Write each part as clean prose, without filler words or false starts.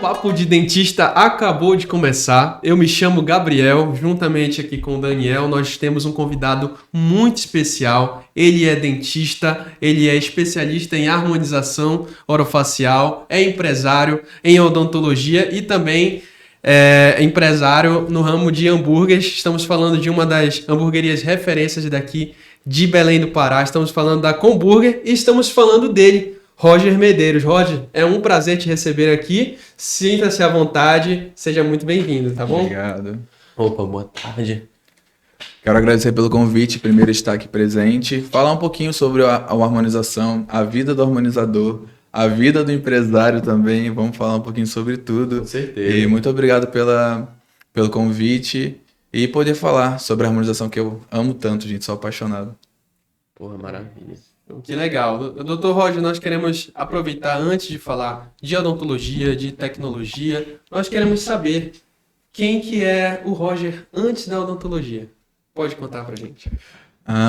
Papo de Dentista acabou de começar. Eu me chamo Gabriel, juntamente aqui com o Daniel, nós temos um convidado muito especial. Ele é dentista, ele é especialista em harmonização orofacial, é empresário em odontologia e também é empresário no ramo de hambúrgueres. Estamos falando de uma das hamburguerias referências daqui de Belém do Pará. Estamos falando da Comburger e estamos falando dele, Roger Medeiros. Roger, é um prazer te receber aqui. Sinta-se à vontade, seja muito bem-vindo, tá bom? Obrigado. Opa, boa tarde. Quero agradecer pelo convite, primeiro estar aqui presente, falar um pouquinho sobre a harmonização, a vida do harmonizador, a vida do empresário também, vamos falar um pouquinho sobre tudo. Com certeza. E muito obrigado pelo convite e poder falar sobre a harmonização que eu amo tanto, gente, sou apaixonado. Porra, maravilha. Que legal. Doutor Roger, nós queremos aproveitar, antes de falar de odontologia, de tecnologia, nós queremos saber quem que é o Roger antes da odontologia. Pode contar pra gente.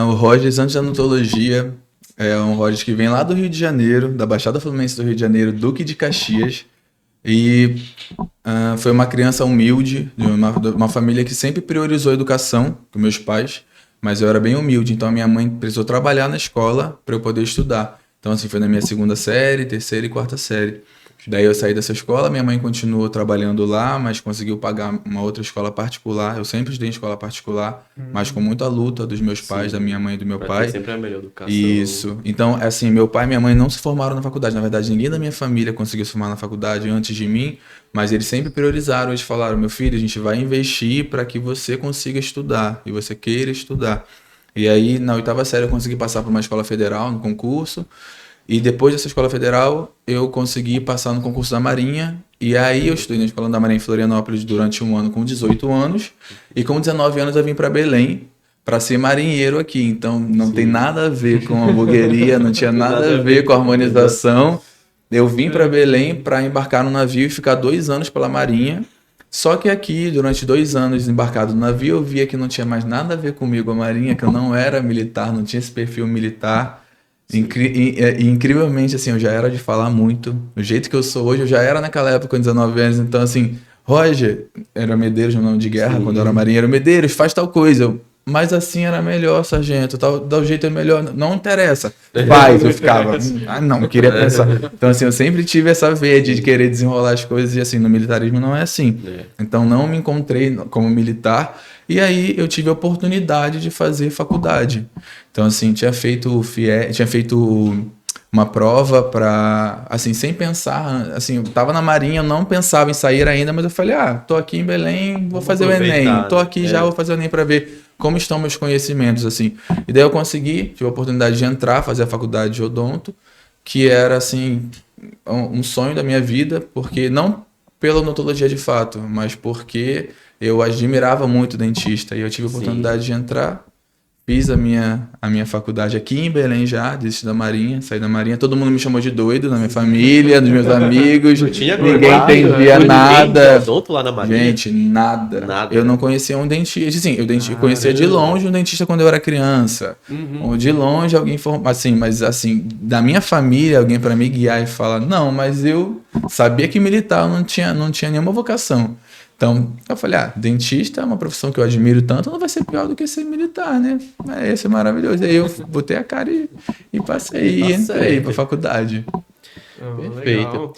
O Roger, antes da odontologia, é um Roger que vem lá do Rio de Janeiro, da Baixada Fluminense do Rio de Janeiro, Duque de Caxias, e foi uma criança humilde, de uma família que sempre priorizou a educação, com meus pais. Mas eu era bem humilde, então a minha mãe precisou trabalhar na escola para eu poder estudar. Então, assim, foi na minha segunda série, terceira e quarta série. Daí eu saí dessa escola, minha mãe continuou trabalhando lá, mas conseguiu pagar uma outra escola particular. Eu sempre estudei em escola particular, mas com muita luta dos meus pais, da minha mãe e do meu pai. Sempre é a melhor educação. Isso. Então, assim, meu pai e minha mãe não se formaram na faculdade. Na verdade, ninguém da minha família conseguiu se formar na faculdade antes de mim, mas eles sempre priorizaram. Eles falaram, meu filho, a gente vai investir para que você consiga estudar e você queira estudar. E aí, na oitava série, eu consegui passar para uma escola federal no concurso. E depois dessa escola federal, eu consegui passar no concurso da Marinha. E aí eu estudei na escola da Marinha em Florianópolis durante um ano com 18 anos. E com 19 anos eu vim para Belém para ser marinheiro aqui. Então não tem nada a ver com a hamburgueria, não tinha nada a ver com a harmonização. Eu vim para Belém para embarcar no navio e ficar 2 anos pela Marinha. Só que aqui, durante 2 anos embarcado no navio, eu via que não tinha mais nada a ver comigo a Marinha, que eu não era militar, não tinha esse perfil militar. Incrivelmente, assim, eu já era de falar muito. Do jeito que eu sou hoje, eu já era naquela época com 19 anos. Então, assim, Roger, era Medeiros, meu nome de guerra, quando eu era marinheiro. Medeiros, faz tal coisa. Mas assim era melhor, sargento. Tal jeito é melhor. Não interessa. Faz, eu ficava. Não queria pensar. Então, assim, eu sempre tive essa veia de querer desenrolar as coisas. E, assim, no militarismo não é assim. Então, não me encontrei como militar. E aí, eu tive a oportunidade de fazer faculdade. Então, assim, tinha feito uma prova para, assim, sem pensar, assim, eu tava na Marinha, eu não pensava em sair ainda, mas eu falei, tô aqui em Belém, vou fazer o Enem, tô aqui já, vou fazer o Enem para ver como estão meus conhecimentos, assim. E daí eu tive a oportunidade de entrar, fazer a faculdade de odonto, que era, assim, um sonho da minha vida, porque não pela odontologia de fato, mas porque eu admirava muito o dentista, e eu tive a oportunidade de entrar. Fiz a minha faculdade aqui em Belém já, desisti da Marinha, saí da Marinha. Todo mundo me chamou de doido na minha família, dos meus amigos. Ninguém entendia nada. Lá na Marinha? Gente, nada. Eu não conhecia um dentista. Sim, eu conhecia de longe um dentista quando eu era criança. Ou de longe alguém assim, mas assim, da minha família, alguém para me guiar e falar, não, mas eu sabia que militar não tinha nenhuma vocação. Então, eu falei, dentista é uma profissão que eu admiro tanto, não vai ser pior do que ser militar, né? Isso é maravilhoso. Aí eu botei a cara e passei, e entrei pra faculdade. Perfeito. Legal.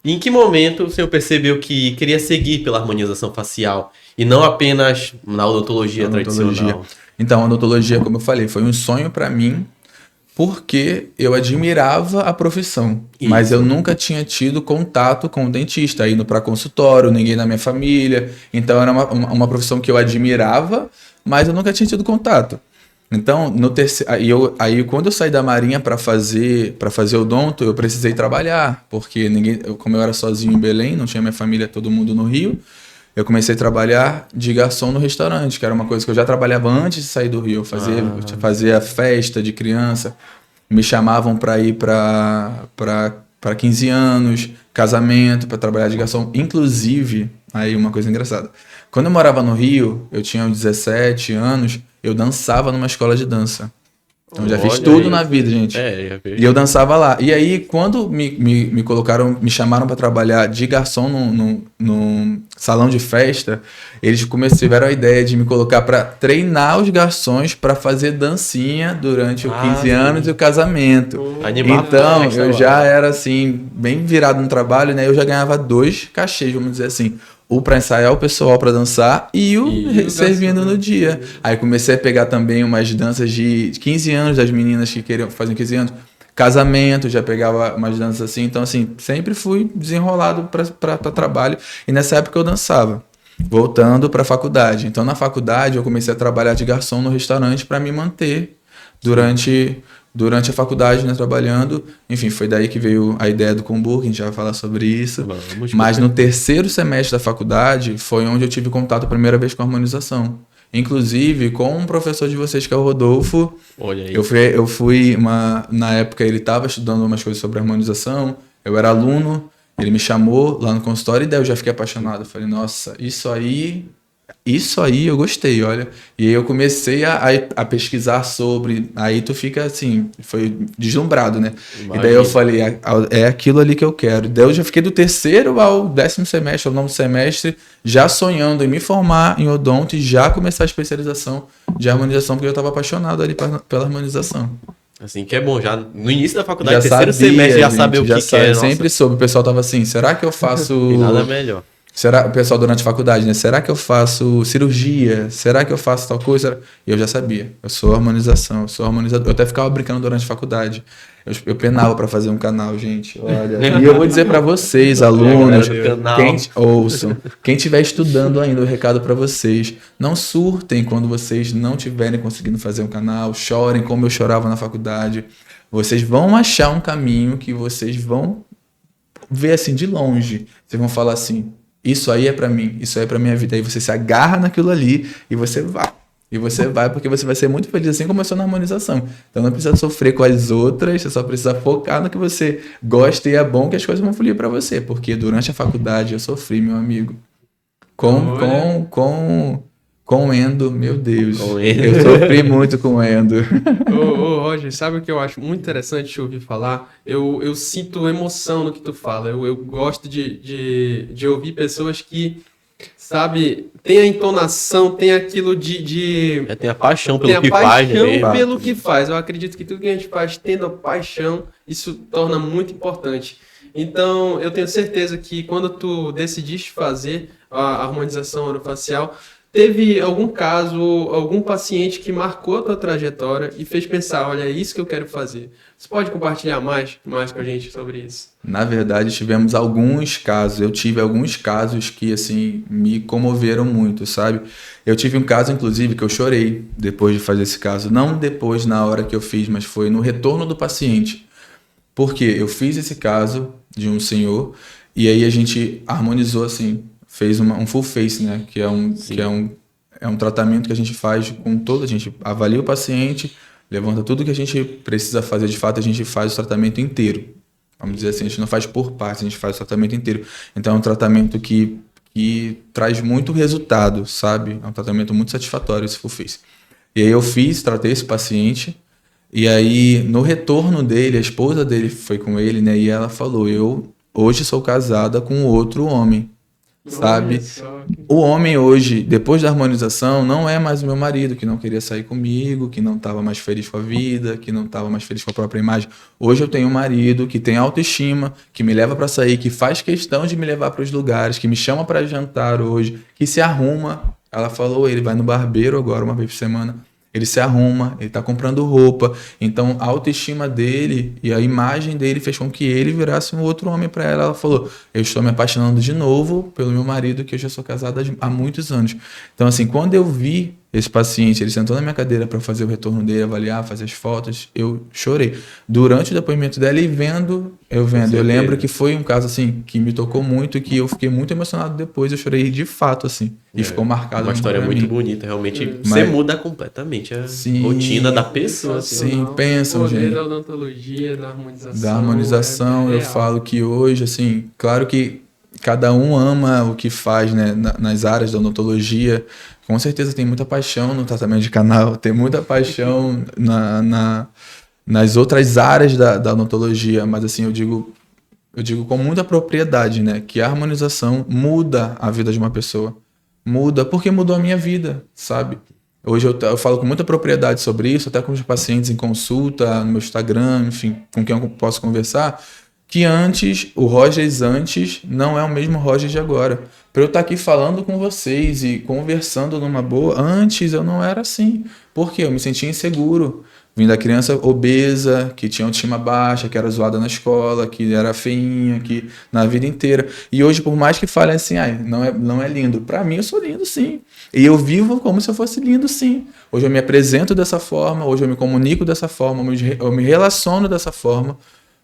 E em que momento o senhor percebeu que queria seguir pela harmonização facial e não apenas na odontologia tradicional? Então, a odontologia, como eu falei, foi um sonho para mim, porque eu admirava a profissão, mas eu nunca tinha tido contato com o dentista, indo para consultório, ninguém na minha família. Então era uma profissão que eu admirava, mas eu nunca tinha tido contato. Então, aí quando eu saí da Marinha para fazer odonto, eu precisei trabalhar, porque como eu era sozinho em Belém, não tinha minha família, todo mundo no Rio. Eu comecei a trabalhar de garçom no restaurante, que era uma coisa que eu já trabalhava antes de sair do Rio. Eu fazia festa de criança, me chamavam para ir para 15 anos, casamento, para trabalhar de garçom. Inclusive, aí uma coisa engraçada. Quando eu morava no Rio, eu tinha uns 17 anos, eu dançava numa escola de dança. Então já fiz Olha tudo aí. na vida, gente. Já vejo. E eu dançava lá. E aí, quando me colocaram, me chamaram para trabalhar de garçom num salão de festa, eles tiveram a ideia de me colocar para treinar os garçons para fazer dancinha durante os 15 anos e o casamento. Animar Então, a festa eu lá. já era assim, bem virado no trabalho, né? Eu já ganhava 2 cachês, vamos dizer assim. O para ensaiar o pessoal para dançar e o servindo garçom, no dia. Aí comecei a pegar também umas danças de 15 anos das meninas que queriam fazer 15 anos. Casamento, já pegava umas danças assim. Então, assim, sempre fui desenrolado para trabalho. E nessa época eu dançava. Voltando para a faculdade. Então, na faculdade, eu comecei a trabalhar de garçom no restaurante para me manter durante a faculdade, né, trabalhando. Enfim, foi daí que veio a ideia do Comburg, a gente já vai falar sobre isso. Mas no terceiro semestre da faculdade foi onde eu tive contato a primeira vez com a harmonização. Inclusive com um professor de vocês, que é o Rodolfo. Olha aí. Eu fui na época ele estava estudando umas coisas sobre harmonização, eu era aluno, ele me chamou lá no consultório e daí eu já fiquei apaixonado. Eu falei, nossa, isso aí eu gostei, olha. E aí eu comecei a pesquisar sobre, aí tu fica assim, foi deslumbrado, né? Imagina. E daí eu falei, é aquilo ali que eu quero. Daí eu já fiquei do terceiro ao 10º semestre, ao 9º semestre, já sonhando em me formar em odonto e já começar a especialização de harmonização, porque eu estava apaixonado ali pela harmonização. Assim, que é bom, já no início da faculdade, Já terceiro sabia, semestre, já gente, saber o que sabe, é. sempre soube. O pessoal tava assim, será que eu faço... E nada melhor. O pessoal durante a faculdade, né? Será que eu faço cirurgia? Será que eu faço tal coisa? E eu já sabia. Eu sou harmonização, eu sou harmonizador. Eu até ficava brincando durante a faculdade. Eu penava para fazer um canal, gente. Olha. E eu vou dizer para vocês, alunos, quem estiver estudando ainda, o recado para vocês: não surtem quando vocês não estiverem conseguindo fazer um canal, chorem como eu chorava na faculdade. Vocês vão achar um caminho que vocês vão ver assim de longe. Vocês vão falar assim: isso aí é para mim, isso aí é para minha vida. Aí você se agarra naquilo ali e você vai. E você vai porque você vai ser muito feliz, assim como eu sou na harmonização. Então não precisa sofrer com as outras, você só precisa focar no que você gosta e é bom que as coisas vão fluir para você. Porque durante a faculdade eu sofri, meu amigo. Com endo, meu Deus. Eu sofri muito com endo. Ô, Roger, sabe o que eu acho muito interessante te ouvir falar? Eu sinto emoção no que tu fala. Eu gosto de ouvir pessoas que, sabe, tem a entonação, tem aquilo Tem a paixão pelo tem a que faz, né? paixão pelo que faz. Eu acredito que tudo que a gente faz tendo a paixão, isso torna muito importante. Então, eu tenho certeza que quando tu decidiste fazer a harmonização orofacial, teve algum caso, algum paciente que marcou a tua trajetória e fez pensar, olha, é isso que eu quero fazer. Você pode compartilhar mais com a gente sobre isso? Na verdade, tivemos alguns casos. Eu tive alguns casos que, assim, me comoveram muito, sabe? Eu tive um caso, inclusive, que eu chorei depois de fazer esse caso. Não depois, na hora que eu fiz, mas foi no retorno do paciente. Porque eu fiz esse caso de um senhor e aí a gente harmonizou, assim, fez um full face, né? Que é um tratamento que a gente faz com todo. A gente avalia o paciente, levanta tudo que a gente precisa fazer. De fato, a gente faz o tratamento inteiro. Vamos dizer assim, a gente não faz por partes, a gente faz o tratamento inteiro. Então é um tratamento que traz muito resultado, sabe? É um tratamento muito satisfatório esse full face. E aí eu tratei esse paciente, e aí no retorno dele, a esposa dele foi com ele, né? E ela falou, eu hoje sou casada com outro homem. Sabe? O homem hoje, depois da harmonização, não é mais o meu marido, que não queria sair comigo, que não estava mais feliz com a vida, que não estava mais feliz com a própria imagem. Hoje eu tenho um marido que tem autoestima, que me leva para sair, que faz questão de me levar para os lugares, que me chama para jantar hoje, que se arruma. Ela falou, ele vai no barbeiro agora uma vez por semana. Ele se arruma, ele está comprando roupa. Então, a autoestima dele e a imagem dele fez com que ele virasse um outro homem para ela. Ela falou, eu estou me apaixonando de novo pelo meu marido, que eu já sou casada há muitos anos. Então, assim, quando eu vi esse paciente, ele sentou na minha cadeira para fazer o retorno dele, avaliar, fazer as fotos, eu chorei. Durante o depoimento dela e eu lembro que foi um caso, assim, que me tocou muito e que eu fiquei muito emocionado depois. Eu chorei de fato, assim, e ficou marcado. Uma história muito bonita, realmente. Você muda completamente a rotina da pessoa. Assim. Sim, pensam, gente. Da odontologia, da harmonização. Da harmonização, eu falo que hoje, assim, claro que cada um ama o que faz, né, nas áreas da odontologia. Com certeza tem muita paixão no tratamento de canal, tem muita paixão nas outras áreas da odontologia, mas assim, eu digo com muita propriedade, né, que a harmonização muda a vida de uma pessoa. Muda, porque mudou a minha vida, sabe? Hoje eu falo com muita propriedade sobre isso, até com os pacientes em consulta, no meu Instagram, enfim, com quem eu posso conversar, que antes, o Rogers antes, não é o mesmo Rogers de agora. Para eu estar aqui falando com vocês e conversando numa boa, antes eu não era assim. Por quê? Eu me sentia inseguro. Vim da criança obesa, que tinha autoestima baixa, que era zoada na escola, que era feinha, que na vida inteira. E hoje, por mais que falem assim, não é lindo. Para mim, eu sou lindo, sim. E eu vivo como se eu fosse lindo, sim. Hoje eu me apresento dessa forma, hoje eu me comunico dessa forma, eu me relaciono dessa forma.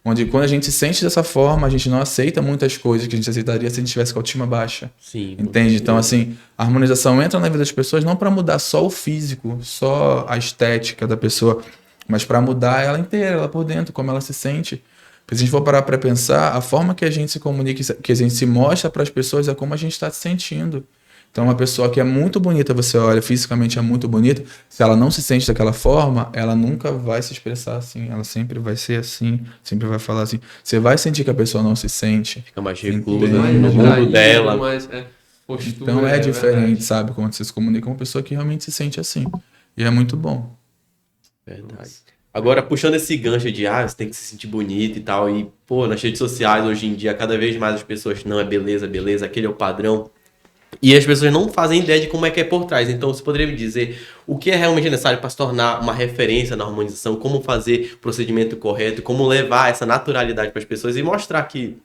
Onde quando a gente se sente dessa forma, a gente não aceita muitas coisas que a gente aceitaria se a gente tivesse com a autoestima baixa. Sim. Entende? Então, assim, a harmonização entra na vida das pessoas não para mudar só o físico, só a estética da pessoa, mas para mudar ela inteira, ela por dentro, como ela se sente. Porque se a gente for parar para pensar, a forma que a gente se comunica, que a gente se mostra para as pessoas é como a gente está se sentindo. Então, uma pessoa que é muito bonita, você olha, fisicamente é muito bonita, se ela não se sente daquela forma, ela nunca vai se expressar assim, ela sempre vai ser assim, sempre vai falar assim. Você vai sentir que a pessoa não se sente. Fica mais reclusa no mundo dela. Postura, então é diferente, sabe? Quando você se comunica com uma pessoa que realmente se sente assim. E é muito bom. Verdade. Agora, puxando esse gancho de, você tem que se sentir bonito e tal, e, pô, nas redes sociais, hoje em dia, cada vez mais as pessoas, não, é beleza, aquele é o padrão. E as pessoas não fazem ideia de como é que é por trás. Então, você poderia me dizer o que é realmente necessário para se tornar uma referência na harmonização, como fazer o procedimento correto, como levar essa naturalidade para as pessoas e mostrar que,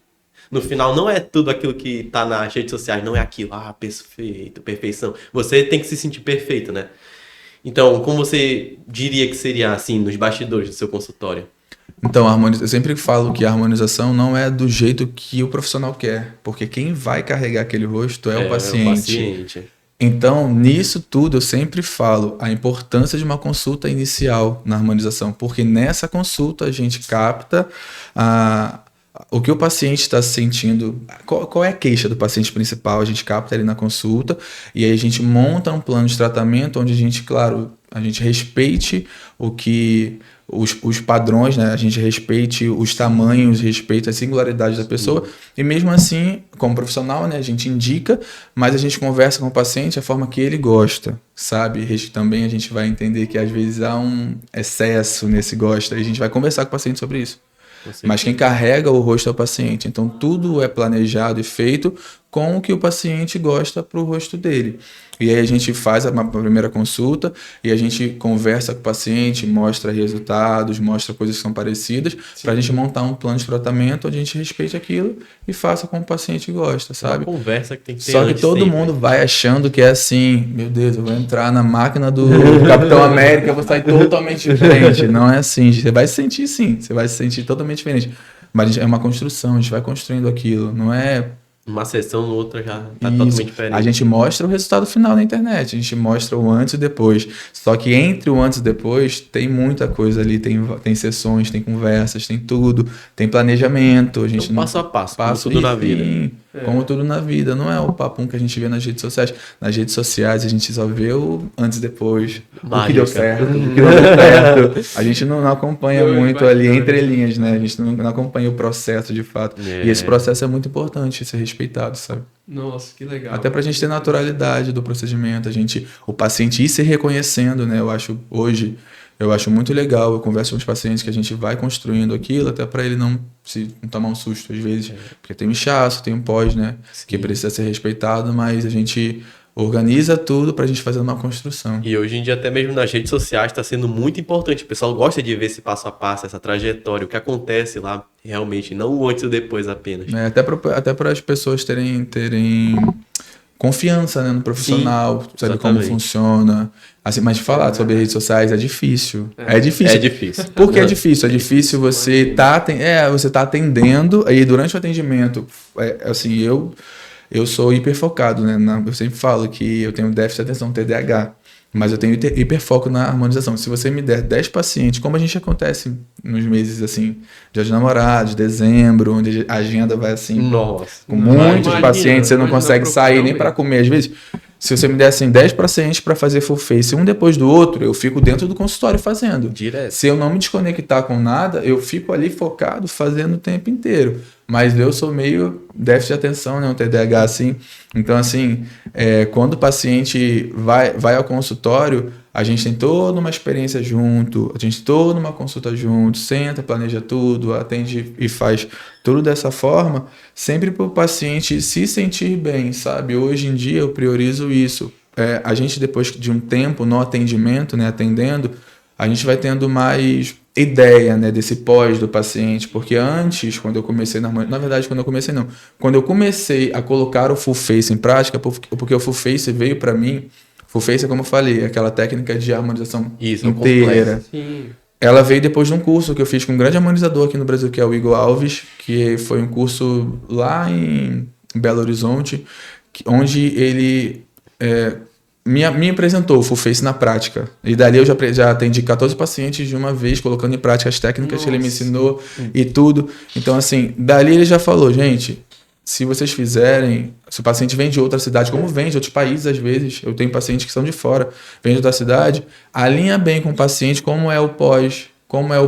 no final, não é tudo aquilo que está nas redes sociais, não é aquilo, perfeito, perfeição. Você tem que se sentir perfeito, né? Então, como você diria que seria, assim, nos bastidores do seu consultório? Então, eu sempre falo que a harmonização não é do jeito que o profissional quer, porque quem vai carregar aquele rosto é o paciente. Então, nisso tudo, eu sempre falo a importância de uma consulta inicial na harmonização, porque nessa consulta a gente capta o que o paciente está sentindo, qual é a queixa do paciente principal, a gente capta ali na consulta, e aí a gente monta um plano de tratamento onde a gente, claro, a gente respeite os padrões, né? A gente respeite os tamanhos, respeite a singularidade da pessoa. E mesmo assim, como profissional, né? A gente indica, mas a gente conversa com o paciente a forma que ele gosta, sabe? Também a gente vai entender que às vezes há um excesso nesse gosta e a gente vai conversar com o paciente sobre isso. Mas quem carrega o rosto é o paciente. Então tudo é planejado e feito com o que o paciente gosta para o rosto dele. E aí a gente faz uma primeira consulta e a gente conversa com o paciente, mostra resultados, mostra coisas que são parecidas, para a gente montar um plano de tratamento onde a gente respeite aquilo e faça como o paciente gosta, sabe? Uma conversa que tem que ter. Só que todo mundo vai achando que é assim, meu Deus, eu vou entrar na máquina do Capitão América, eu vou sair totalmente diferente. Não é assim, você vai se sentir sim, você vai se sentir totalmente diferente. Mas é uma construção, a gente vai construindo aquilo, não é... Uma sessão, outra já tá totalmente diferente. A gente mostra o resultado final na internet, a gente mostra o antes e depois. Só que entre o antes e depois tem muita coisa ali, tem sessões, tem conversas, tem tudo, tem planejamento. A gente passo a passo, como tudo na vida. Como tudo na vida, não é o papum que a gente vê nas redes sociais. Nas redes sociais a gente só vê o antes e depois, o que deu certo, o que não deu certo. A gente não acompanha muito ali entre linhas, né? A gente não acompanha o processo de fato. E esse processo é muito importante ser respeitado, sabe? Nossa, que legal. Até pra gente ter naturalidade do procedimento, o paciente ir se reconhecendo, né? Eu acho muito legal, eu converso com os pacientes que a gente vai construindo aquilo, até para ele não tomar um susto às vezes, porque tem um inchaço, tem um pós, né? Sim. Que precisa ser respeitado, mas a gente organiza tudo pra gente fazer uma construção. E hoje em dia, até mesmo nas redes sociais, está sendo muito importante. O pessoal gosta de ver esse passo a passo, essa trajetória, o que acontece lá realmente, não o antes e o depois apenas. Até para as pessoas terem confiança, né, no profissional, sabe como funciona. Assim, mas falar sobre redes sociais é difícil. É difícil. É difícil. Por que é difícil? É difícil você você tá atendendo, aí durante o atendimento, assim, eu sou hiperfocado, né? Eu sempre falo que eu tenho déficit de atenção, TDAH. Mas eu tenho hiperfoco na harmonização. Se você me der 10 pacientes, como a gente acontece nos meses assim, Dia dos Namorados, dezembro, onde a agenda vai assim, Nossa. com muitos Imagina, pacientes, você não imagina consegue a sair nem profissão para mesmo. comer. Às vezes, se você me der assim, 10 pacientes para fazer full face, um depois do outro, eu fico dentro do consultório fazendo. Direto. Se eu não me desconectar com nada, eu fico ali focado fazendo o tempo inteiro. Mas eu sou meio déficit de atenção, né? Um TDAH assim. Então, assim, quando o paciente vai ao consultório, a gente tem toda uma experiência junto, a gente tem toda uma consulta junto, senta, planeja tudo, atende e faz tudo dessa forma, sempre para o paciente se sentir bem, sabe? Hoje em dia eu priorizo isso. A gente, depois de um tempo no atendimento, né, atendendo, a gente vai tendo mais ideia, né, desse pós do paciente, porque antes, quando eu comecei na verdade, quando eu comecei a colocar o full face em prática, porque o full face veio para mim, full face é como eu falei, aquela técnica de harmonização Isso, inteira. Sim. Ela veio depois de um curso que eu fiz com um grande harmonizador aqui no Brasil, que é o Igor Alves, que foi um curso lá em Belo Horizonte, onde ele me apresentou o Full Face na prática. E dali eu já atendi 14 pacientes de uma vez, colocando em prática as técnicas que ele me ensinou e tudo. Então, assim, dali ele já falou, gente, se vocês fizerem, se o paciente vem de outra cidade, como vem de outros países às vezes, eu tenho pacientes que são de fora, vem de outra cidade, alinha bem com o paciente como é o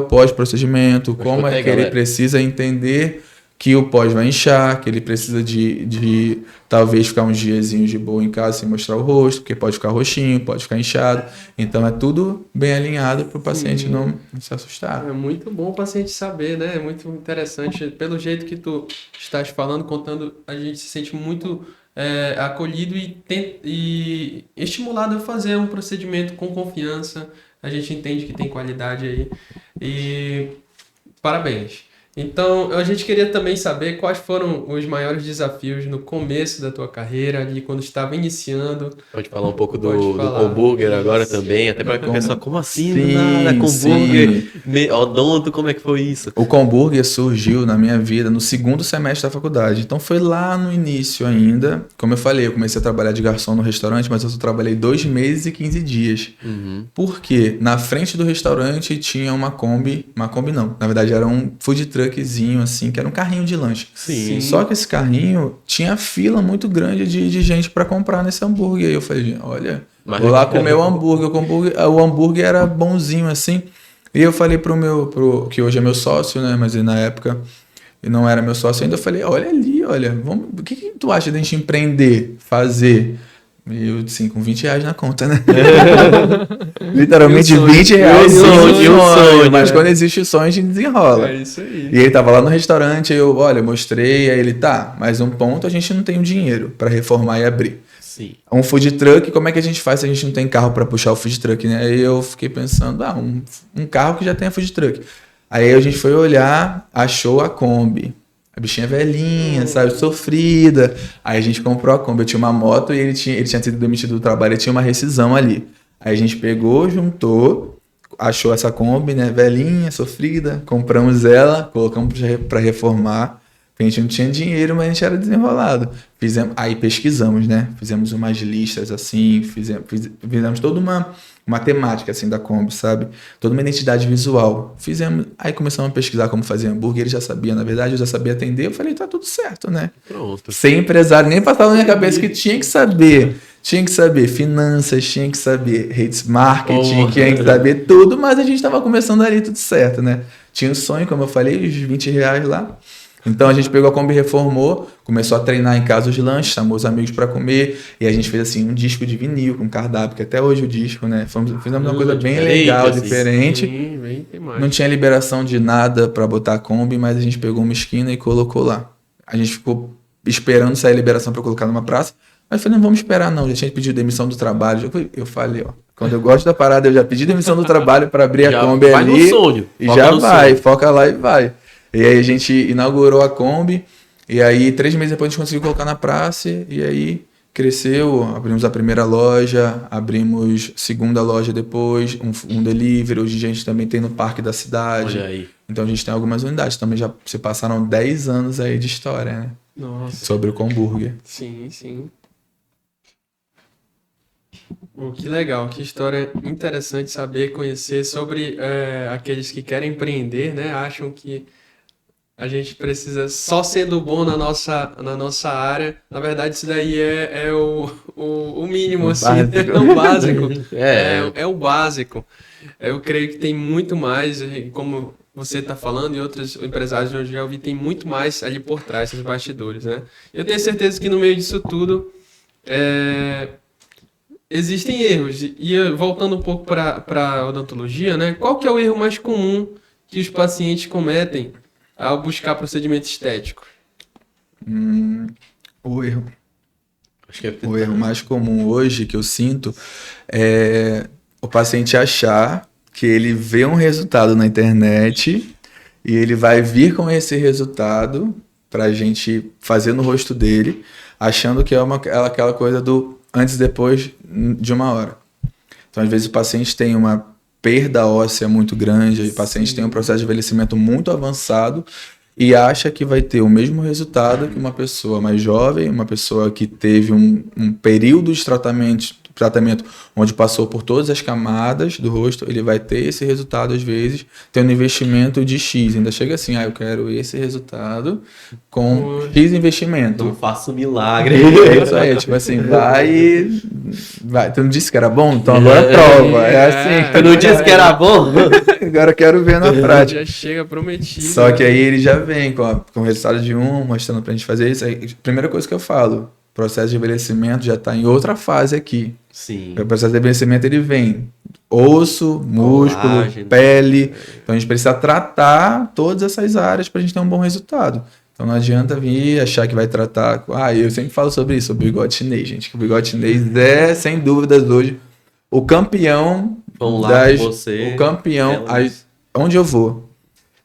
pós-procedimento, como é que ele precisa entender que o pós vai inchar, que ele precisa de talvez ficar uns diazinhos de boa em casa sem mostrar o rosto, porque pode ficar roxinho, pode ficar inchado. Então é tudo bem alinhado para o paciente não se assustar. É muito bom o paciente saber, né? É muito interessante. Pelo jeito que tu estás falando, contando, a gente se sente muito acolhido e estimulado a fazer um procedimento com confiança. A gente entende que tem qualidade aí. E parabéns. Então, a gente queria também saber quais foram os maiores desafios no começo da tua carreira, ali quando estava iniciando. Pode falar um pouco do falar. Comburger agora também, até para que o pessoal, como assim? Sim, Nada, Comburger, sim. Odonto, como é que foi isso? O Comburger surgiu na minha vida no segundo semestre da faculdade. Então foi lá no início ainda. Como eu falei, eu comecei a trabalhar de garçom no restaurante, mas eu só trabalhei 2 meses e 15 dias. Por quê? Na frente do restaurante tinha uma Kombi não, na verdade era um food truckzinho assim, que era um carrinho de lanche. Sim. Só que esse carrinho tinha fila muito grande de gente para comprar nesse hambúrguer. E eu falei, olha, vou lá comer o hambúrguer. O hambúrguer era bonzinho assim. E eu falei que hoje é meu sócio, né? Mas na época não era meu sócio ainda. Eu falei, olha ali, olha, o que tu acha de a gente empreender, fazer? E eu, assim, com 20 reais na conta, né? Literalmente 20 reais. Sonho, mas quando existe o sonho, a gente desenrola. É isso aí. E ele tava lá no restaurante, eu mostrei, aí ele, tá, mas um ponto, a gente não tem o dinheiro para reformar e abrir. Sim. Um food truck, como é que a gente faz se a gente não tem carro para puxar o food truck, né? Aí eu fiquei pensando, um carro que já tem a food truck. Aí a gente foi olhar, achou a Kombi. A bichinha velhinha, sabe, sofrida. Aí a gente comprou a Kombi. Eu tinha uma moto e ele tinha sido demitido do trabalho, ele tinha uma rescisão ali. Aí a gente pegou, juntou, achou essa Kombi, né, velhinha, sofrida, compramos ela, colocamos para reformar. A gente não tinha dinheiro, mas a gente era desenrolado. Aí pesquisamos, né? Fizemos umas listas assim, fizemos toda uma temática assim da Kombi, sabe? Toda uma identidade visual. Aí começamos a pesquisar como fazer hambúrguer, ele já sabia, na verdade, eu já sabia atender. Eu falei, tá tudo certo, né? Pronto. Sem empresário, nem passava na minha cabeça que tinha que saber. Tinha que saber finanças, tinha que saber redes marketing, tinha que saber tudo, mas a gente estava começando ali tudo certo, né? Tinha um sonho, como eu falei, os 20 reais lá. Então a gente pegou a Kombi, reformou, começou a treinar em casa de lanche, chamou os amigos para comer, e a gente fez assim um disco de vinil com cardápio, que até hoje o disco, né? Fizemos uma coisa bem legal, assim. diferente. Sim, bem temático. Não tinha liberação de nada para botar a Kombi, mas a gente pegou uma esquina e colocou lá. A gente ficou esperando sair a liberação para colocar numa praça, mas eu falei, não vamos esperar não, já tinha pedido demissão do trabalho. Eu falei, quando eu gosto da parada, eu já pedi demissão do trabalho para abrir a Kombi vai ali. No sonho. E já vai, foca lá e vai. E aí a gente inaugurou a Kombi, e aí 3 meses depois a gente conseguiu colocar na praça, e aí cresceu, abrimos a primeira loja, abrimos segunda loja depois, um delivery, hoje a gente também tem no parque da cidade. Olha aí. Então a gente tem algumas unidades, também já se passaram 10 anos aí de história, né? Nossa. Sobre o Comburger. Sim, sim. Que legal, que história interessante saber, conhecer sobre aqueles que querem empreender, né? Acham que a gente precisa só sendo bom na nossa área. Na verdade, isso daí é o mínimo, assim, é o básico. É o básico. Eu creio que tem muito mais, como você está falando, e outros empresários eu já ouvi, tem muito mais ali por trás, esses bastidores, né? Eu tenho certeza que no meio disso tudo existem erros. E voltando um pouco para a odontologia, né? Qual que é o erro mais comum que os pacientes cometem ao buscar procedimento estético? O erro, Acho que é o erro mais comum hoje que eu sinto é o paciente achar que ele vê um resultado na internet e ele vai vir com esse resultado pra gente fazer no rosto dele, achando que é aquela coisa do antes e depois de uma hora. Então, às vezes, o paciente tem uma perda óssea muito grande, o paciente tem um processo de envelhecimento muito avançado e acha que vai ter o mesmo resultado que uma pessoa mais jovem, uma pessoa que teve um período de tratamento onde passou por todas as camadas do rosto, ele vai ter esse resultado às vezes, tendo investimento de X. Ainda chega assim, eu quero esse resultado com X investimento. Não faço milagre. É isso aí, tipo assim, vai. Tu não disse que era bom? Então agora prova. É assim. Tu não disse que era bom? Agora eu quero ver na prática. Já chega prometido. Só que aí ele já vem com o resultado de mostrando pra gente fazer isso. Aí, primeira coisa que eu falo, o processo de envelhecimento já tá em outra fase aqui. Sim. O processo de envelhecimento ele vem osso, músculo, Colágeno. pele. Então a gente precisa tratar todas essas áreas pra gente ter um bom resultado. Então não adianta vir achar que vai tratar. Eu sempre falo sobre isso, o bigode chinês, gente. Que o bigode chinês é, sem dúvidas, hoje o campeão. Vamos lá com você. O campeão. Onde eu vou?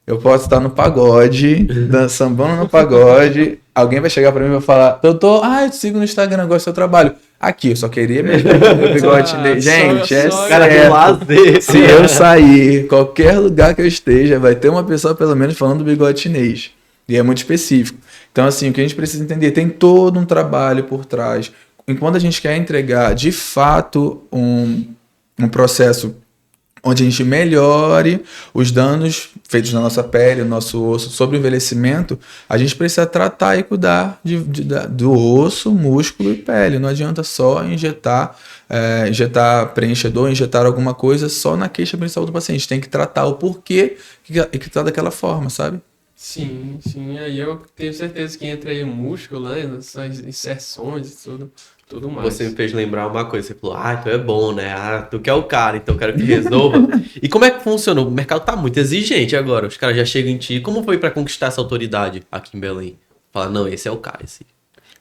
Eu posso estar no pagode, sambando no pagode. Alguém vai chegar pra mim e vai falar: doutor, eu te sigo no Instagram, gosto do seu trabalho. Aqui, eu só queria mesmo o bigode chinês. Gente, é lazer. Se eu sair, qualquer lugar que eu esteja, vai ter uma pessoa pelo menos falando do bigode chinês. E é muito específico. Então, assim, o que a gente precisa entender, tem todo um trabalho por trás. Enquanto a gente quer entregar, de fato, um processo onde a gente melhore os danos feitos na nossa pele, no nosso osso, sobre o envelhecimento, a gente precisa tratar e cuidar do osso, músculo e pele. Não adianta só injetar preenchedor, injetar alguma coisa só na queixa principal do paciente. Tem que tratar o porquê que tá daquela forma, sabe? Sim. Aí eu tenho certeza que entra aí o músculo, né? Essas inserções e tudo mais. Você me fez lembrar uma coisa. Você falou, tu é bom, né? Tu que é o cara, então eu quero que resolva. E como é que funciona? O mercado tá muito exigente agora. Os caras já chegam em ti. Como foi pra conquistar essa autoridade aqui em Belém? Fala, não, esse é o cara, esse.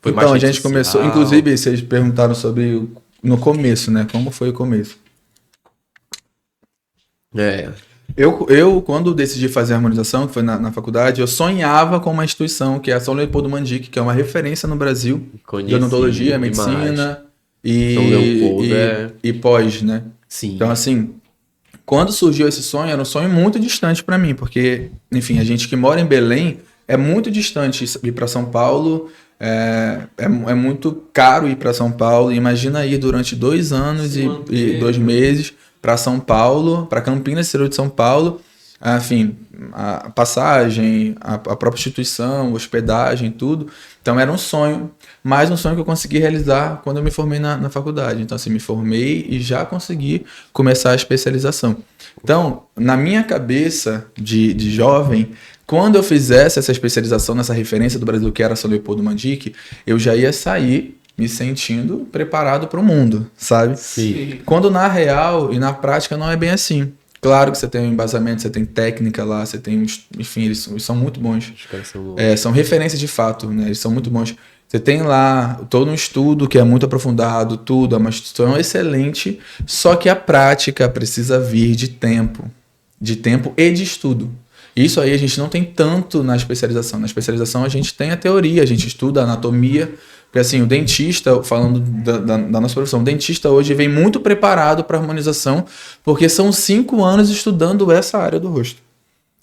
Foi então, a mais gente começou... Inclusive, vocês perguntaram sobre no começo, né? Como foi o começo? Eu, quando decidi fazer a harmonização, que foi na faculdade, eu sonhava com uma instituição que é a São Leopoldo Mandic, que é uma referência no Brasil de odontologia, medicina e pós, né? Sim. Então, assim, quando surgiu esse sonho, era um sonho muito distante para mim, porque, enfim, a gente que mora em Belém é muito distante ir para São Paulo, é muito caro ir para São Paulo. Imagina ir durante 2 anos e 2 meses para São Paulo, para Campinas, interior de São Paulo, enfim, a passagem, a própria instituição, hospedagem, tudo. Então era um sonho, mais um sonho que eu consegui realizar quando eu me formei na faculdade. Então assim, me formei e já consegui começar a especialização. Então, na minha cabeça de jovem, quando eu fizesse essa especialização nessa referência do Brasil, que era São Leopoldo Mandic, eu já ia sair me sentindo preparado para o mundo, sabe? Sim. Quando na real e na prática não é bem assim. Claro que você tem um embasamento, você tem técnica lá, você tem... Enfim, eles são muito bons. Os caras são... são referências de fato, né? Eles são muito bons. Você tem lá todo um estudo que é muito aprofundado, tudo, é uma instituição excelente, só que a prática precisa vir de tempo e de estudo. Isso aí a gente não tem tanto na especialização. Na especialização a gente tem a teoria, a gente estuda a anatomia. Porque assim, o dentista, falando da nossa profissão, o dentista hoje vem muito preparado para harmonização, porque são 5 anos estudando essa área do rosto.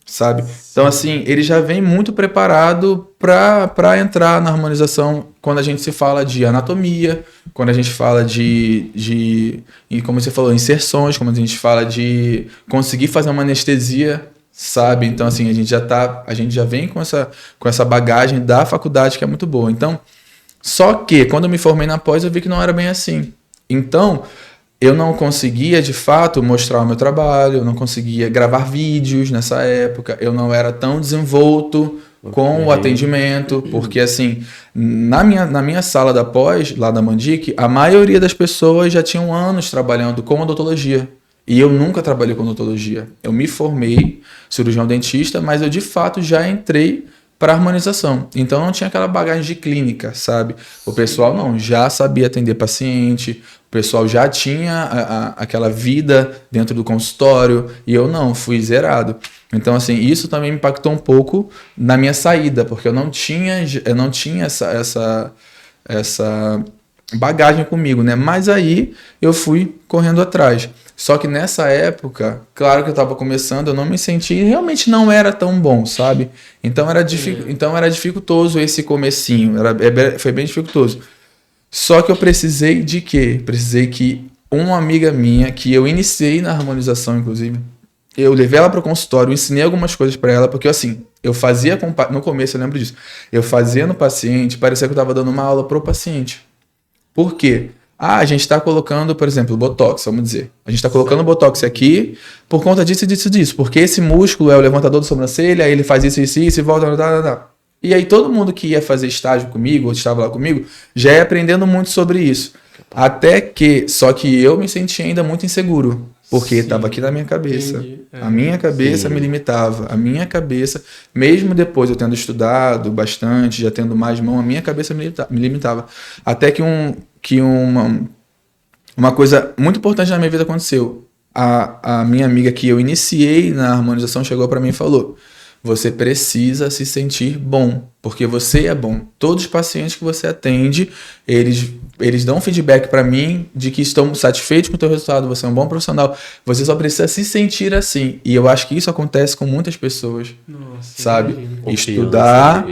sabe? Então, assim, ele já vem muito preparado para entrar na harmonização quando a gente se fala de anatomia, quando a gente fala e como você falou, inserções, como a gente fala de conseguir fazer uma anestesia, sabe? Então, assim, a gente já vem com essa bagagem da faculdade que é muito boa. Então, só que quando eu me formei na pós, eu vi que não era bem assim. Então, eu não conseguia, de fato, mostrar o meu trabalho, eu não conseguia gravar vídeos nessa época, eu não era tão desenvolto com o atendimento, porque, assim, na minha sala da pós, lá da Mandic, a maioria das pessoas já tinham anos trabalhando com odontologia. E eu nunca trabalhei com odontologia. Eu me formei cirurgião dentista, mas eu, de fato, já entrei para harmonização. Então não tinha aquela bagagem de clínica, sabe? O pessoal não, já sabia atender paciente, o pessoal já tinha aquela vida dentro do consultório, e eu não, fui zerado. Então, assim, isso também me impactou um pouco na minha saída, porque eu não tinha essa bagagem comigo, né? Mas aí eu fui correndo atrás. Só que nessa época, claro que eu estava começando, eu não me senti, realmente não era tão bom, sabe? Então era dificultoso esse comecinho, foi bem dificultoso. Só que eu precisei de quê? Precisei que uma amiga minha, que eu iniciei na harmonização, inclusive, eu levei ela para o consultório, ensinei algumas coisas para ela, porque assim, eu fazia, no começo eu lembro disso, eu fazia no paciente, parecia que eu estava dando uma aula pro paciente. Por quê? A gente está colocando, por exemplo, Botox, vamos dizer. A gente está colocando Botox aqui por conta disso. Porque esse músculo é o levantador da sobrancelha, aí ele faz isso e volta. E aí todo mundo que ia fazer estágio comigo, ou estava lá comigo, já ia aprendendo muito sobre isso. Até que, só que eu me sentia ainda muito inseguro. Porque estava aqui na minha cabeça. A minha cabeça me limitava. A minha cabeça, mesmo depois eu tendo estudado bastante, já tendo mais mão, a minha cabeça me limitava. Até que uma coisa muito importante na minha vida aconteceu. A minha amiga que eu iniciei na harmonização chegou para mim e falou: você precisa se sentir bom, porque você é bom. Todos os pacientes que você atende, eles dão feedback para mim de que estão satisfeitos com o teu resultado, você é um bom profissional. Você só precisa se sentir assim. E eu acho que isso acontece com muitas pessoas. Nossa, sabe? Estudar,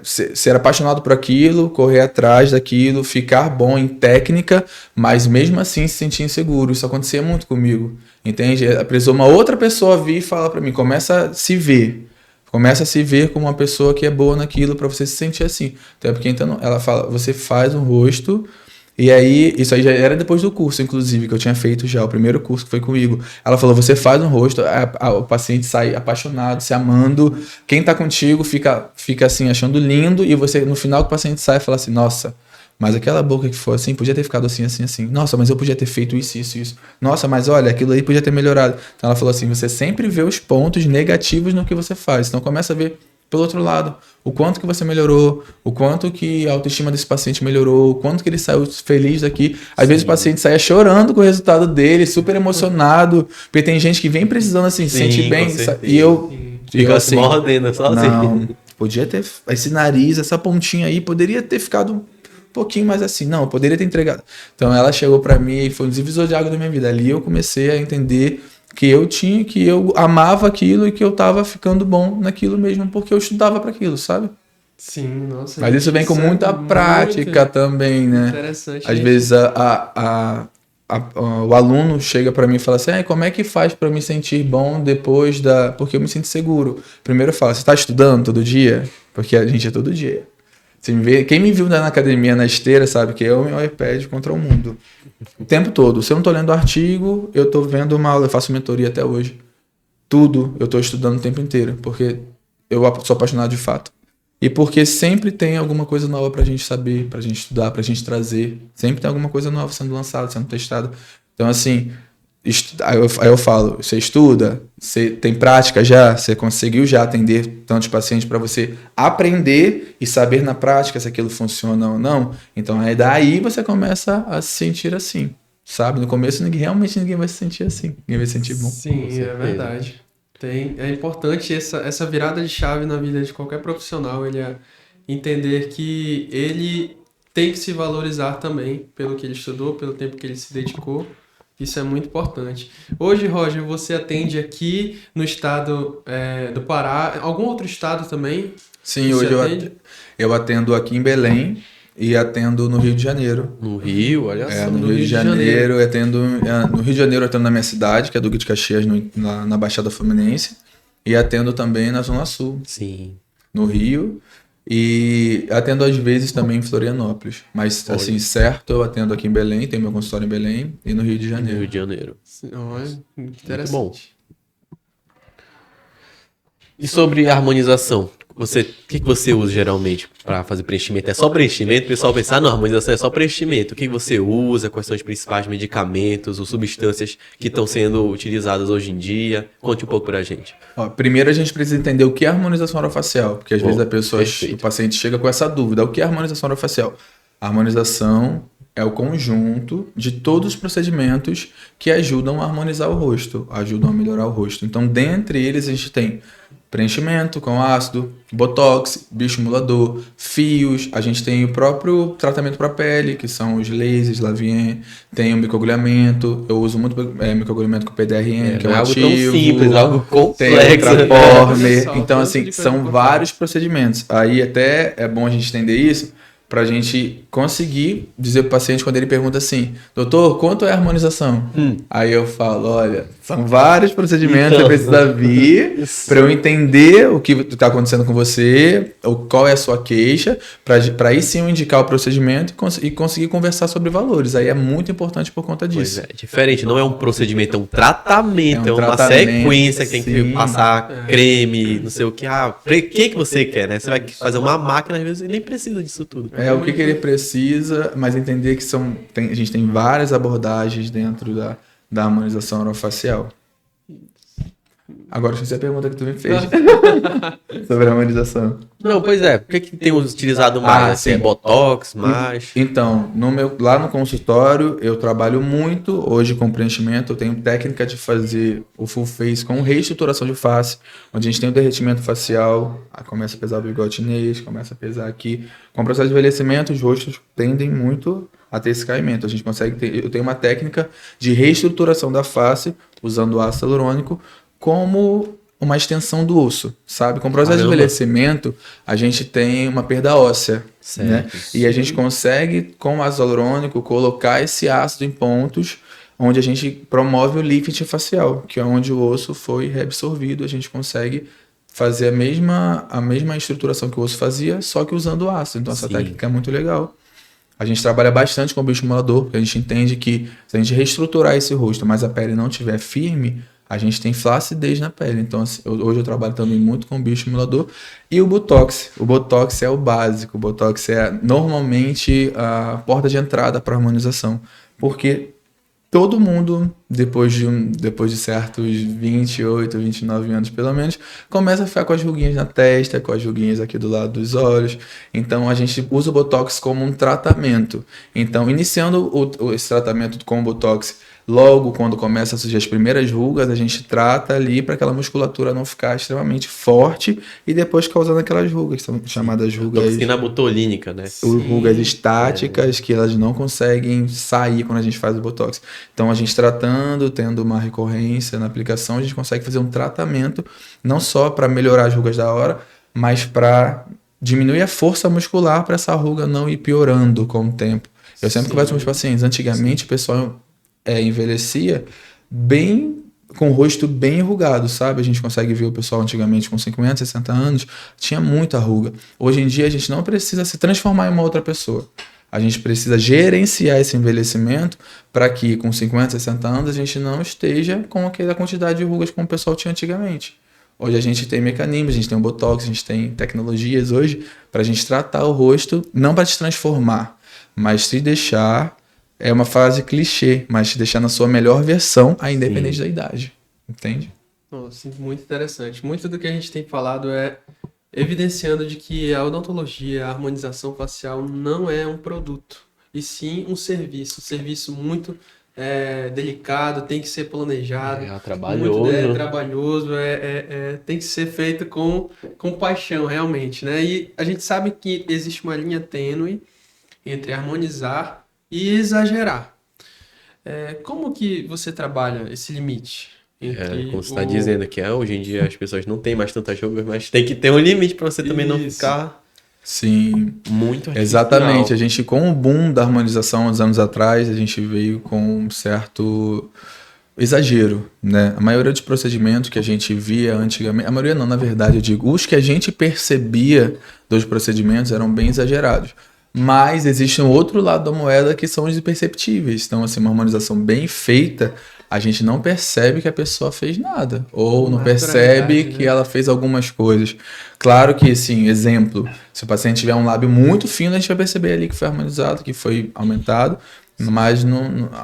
ser apaixonado por aquilo, correr atrás daquilo, ficar bom em técnica, mas mesmo assim se sentir inseguro. Isso acontecia muito comigo. Entende? Precisou uma outra pessoa vir e falar para mim, começa a se ver como uma pessoa que é boa naquilo para você se sentir assim. Até porque então ela fala, você faz um rosto, e aí, isso aí já era depois do curso, inclusive, que eu tinha feito já, o primeiro curso que foi comigo. Ela falou, você faz um rosto, o paciente sai apaixonado, se amando, quem tá contigo fica assim, achando lindo, e você, no final, que o paciente sai e fala assim, nossa, mas aquela boca que foi assim, podia ter ficado assim, assim, assim. Nossa, mas eu podia ter feito isso, isso, isso. Nossa, mas olha, aquilo aí podia ter melhorado. Então ela falou assim, você sempre vê os pontos negativos no que você faz. Então começa a ver pelo outro lado, o quanto que você melhorou, o quanto que a autoestima desse paciente melhorou, o quanto que ele saiu feliz daqui. Às vezes o paciente saia chorando com o resultado dele, super emocionado, porque tem gente que vem precisando assim, se sentir bem. E eu assim, mordendo, só assim. Não, podia ter, esse nariz, essa pontinha aí, poderia ter ficado pouquinho mais assim, não, eu poderia ter entregado. Então ela chegou pra mim e foi um divisor de água da minha vida. Ali eu comecei a entender que eu amava aquilo e que eu tava ficando bom naquilo mesmo, porque eu estudava para aquilo, sabe? Sim, nossa. Mas isso vem com muita prática também, né? Interessante. Às vezes o aluno chega para mim e fala assim, como é que faz para me sentir bom depois porque eu me sinto seguro. Primeiro eu falo, você tá estudando todo dia? Porque a gente é todo dia. Quem me viu na academia, na esteira, sabe que eu e meu iPad contra o mundo. O tempo todo. Se eu não tô lendo artigo, eu tô vendo uma aula, eu faço mentoria até hoje. Tudo eu tô estudando o tempo inteiro, porque eu sou apaixonado de fato. E porque sempre tem alguma coisa nova pra gente saber, pra gente estudar, pra gente trazer. Sempre tem alguma coisa nova sendo lançada, sendo testada. Então, assim, aí eu falo, você estuda, você tem prática já, você conseguiu já atender tantos pacientes para você aprender e saber na prática se aquilo funciona ou não. Então aí daí você começa a se sentir assim, sabe? No começo realmente ninguém vai se sentir assim, ninguém vai se sentir bom. Sim, é verdade. É importante essa virada de chave na vida de qualquer profissional, ele é entender que ele tem que se valorizar também pelo que ele estudou, pelo tempo que ele se dedicou. Isso é muito importante. Hoje, Roger, você atende aqui no estado do Pará, algum outro estado também? Sim, Você hoje atende? eu atendo aqui em Belém e atendo no Rio de Janeiro. No Rio, olha só. No no Rio de Janeiro, eu atendo, no Rio de Janeiro eu atendo na minha cidade, que é Duque de Caxias, na Baixada Fluminense, e atendo também na Zona Sul, Sim. no Rio, e atendo às vezes também em Florianópolis. Mas, assim, certo, eu atendo aqui em Belém, tenho meu consultório em Belém e no Rio de No Janeiro. Rio de Janeiro. Olha, interessante. bom. E sobre a harmonização? O que você usa geralmente para fazer preenchimento? É só preenchimento? O pessoal pensa, não, harmonização é só preenchimento. O que você usa? Quais são os principais medicamentos ou substâncias que estão sendo utilizadas hoje em dia? Conte um pouco pra gente. Ó, primeiro a gente precisa entender o que é harmonização orofacial, porque às vezes o paciente chega com essa dúvida. O que é harmonização orofacial? A harmonização é o conjunto de todos os procedimentos que ajudam a harmonizar o rosto, ajudam a melhorar o rosto. Então, dentre eles, a gente tem preenchimento com ácido, botox, bioestimulador, fios, a gente tem o próprio tratamento para pele, que são os lasers, Lavien, tem o microagulhamento, eu uso muito microagulhamento com PDRN, que é Não um é algo tão ativo, simples, é algo tem complexo. Ultraformer, Olha só, então tanto assim, de coisa são pra vários procedimentos. Aí até é bom a gente entender isso, para a gente conseguir dizer para o paciente quando ele pergunta assim, doutor, quanto é a harmonização? Aí eu falo, olha, são vários procedimentos, você precisa vir para eu entender o que está acontecendo com você, qual é a sua queixa, para aí sim eu indicar o procedimento e conseguir conversar sobre valores. Aí é muito importante por conta disso. Pois é, diferente, não é um procedimento, é um tratamento, É um uma tratamento, sequência que tem que sim. passar creme, não sei o que. Que você quer, né? Você vai fazer uma máquina, às vezes, e nem precisa disso tudo. É o que ele precisa, mas entender que a gente tem várias abordagens dentro da harmonização orofacial. Agora, esqueci a pergunta que tu me fez sobre a harmonização. Não, pois é. O que tem utilizado mais? Assim, sim. é Botox, mais... Então, lá no consultório, eu trabalho muito hoje com preenchimento. Eu tenho técnica de fazer o full face com reestruturação de face, onde a gente tem o derretimento facial, aí começa a pesar o bigode chinês, começa a pesar aqui. Com o processo de envelhecimento, os rostos tendem muito a ter esse caimento. A gente consegue eu tenho uma técnica de reestruturação da face, usando ácido hialurônico, como uma extensão do osso, sabe? Com o processo de envelhecimento, a gente tem uma perda óssea, né? E a gente consegue, com o ácido hialurônico, colocar esse ácido em pontos onde a gente promove o lifting facial, que é onde o osso foi reabsorvido. A gente consegue fazer a mesma estruturação que o osso fazia, só que usando ácido. Então, essa técnica é muito legal. A gente trabalha bastante com o bioestimulador, porque a gente entende que se a gente reestruturar esse rosto, mas a pele não estiver firme, a gente tem flacidez na pele. Então, assim, hoje eu trabalho também muito com o bioestimulador. E o Botox. O Botox é o básico. O Botox é normalmente a porta de entrada para a harmonização. Porque todo mundo, depois de certos 28, 29 anos pelo menos, começa a ficar com as ruguinhas na testa, com as ruguinhas aqui do lado dos olhos. Então a gente usa o Botox como um tratamento. Então, iniciando esse tratamento com o Botox, logo quando começa a surgir as primeiras rugas, a gente trata ali para aquela musculatura não ficar extremamente forte e depois causando aquelas rugas, são chamadas rugas... Toxina botulínica, né? Rugas estáticas que elas não conseguem sair quando a gente faz o Botox. Então a gente tratando, tendo uma recorrência na aplicação, a gente consegue fazer um tratamento não só para melhorar as rugas da hora, mas para diminuir a força muscular para essa ruga não ir piorando com o tempo. Eu sempre converso com os pacientes, antigamente o pessoal envelhecia bem, com o rosto bem enrugado, sabe? A gente consegue ver o pessoal antigamente com 50, 60 anos, tinha muita ruga. Hoje em dia a gente não precisa se transformar em uma outra pessoa. A gente precisa gerenciar esse envelhecimento para que com 50, 60 anos a gente não esteja com aquela quantidade de rugas como o pessoal tinha antigamente. Hoje a gente tem mecanismos, a gente tem o Botox, a gente tem tecnologias hoje para a gente tratar o rosto, não para te transformar, mas te deixar... É uma frase clichê, mas te deixar na sua melhor versão, independente da idade. Entende? Nossa, muito interessante. Muito do que a gente tem falado é evidenciando de que a odontologia, a harmonização facial não é um produto, e sim um serviço. Um serviço muito delicado, tem que ser planejado. Trabalhoso. Trabalhoso, tem que ser feito com paixão, realmente, né? E a gente sabe que existe uma linha tênue entre harmonizar e exagerar. como que você trabalha esse limite? Como você está dizendo que hoje em dia as pessoas não têm mais tantas rugas, mas tem que ter um limite para você também não ficar Sim, muito artificial. exatamente. A gente, com o boom da harmonização uns anos atrás, a gente veio com um certo exagero, né? A maioria dos procedimentos que a gente via antigamente, a maioria não, na verdade, eu digo, os que a gente percebia dos procedimentos eram bem exagerados. Mas existe um outro lado da moeda que são os imperceptíveis. Então, assim, uma harmonização bem feita, a gente não percebe que a pessoa fez nada. Ou não percebe que ela fez algumas coisas. Claro que, assim, exemplo, se o paciente tiver um lábio muito fino, a gente vai perceber ali que foi harmonizado, que foi aumentado. Mas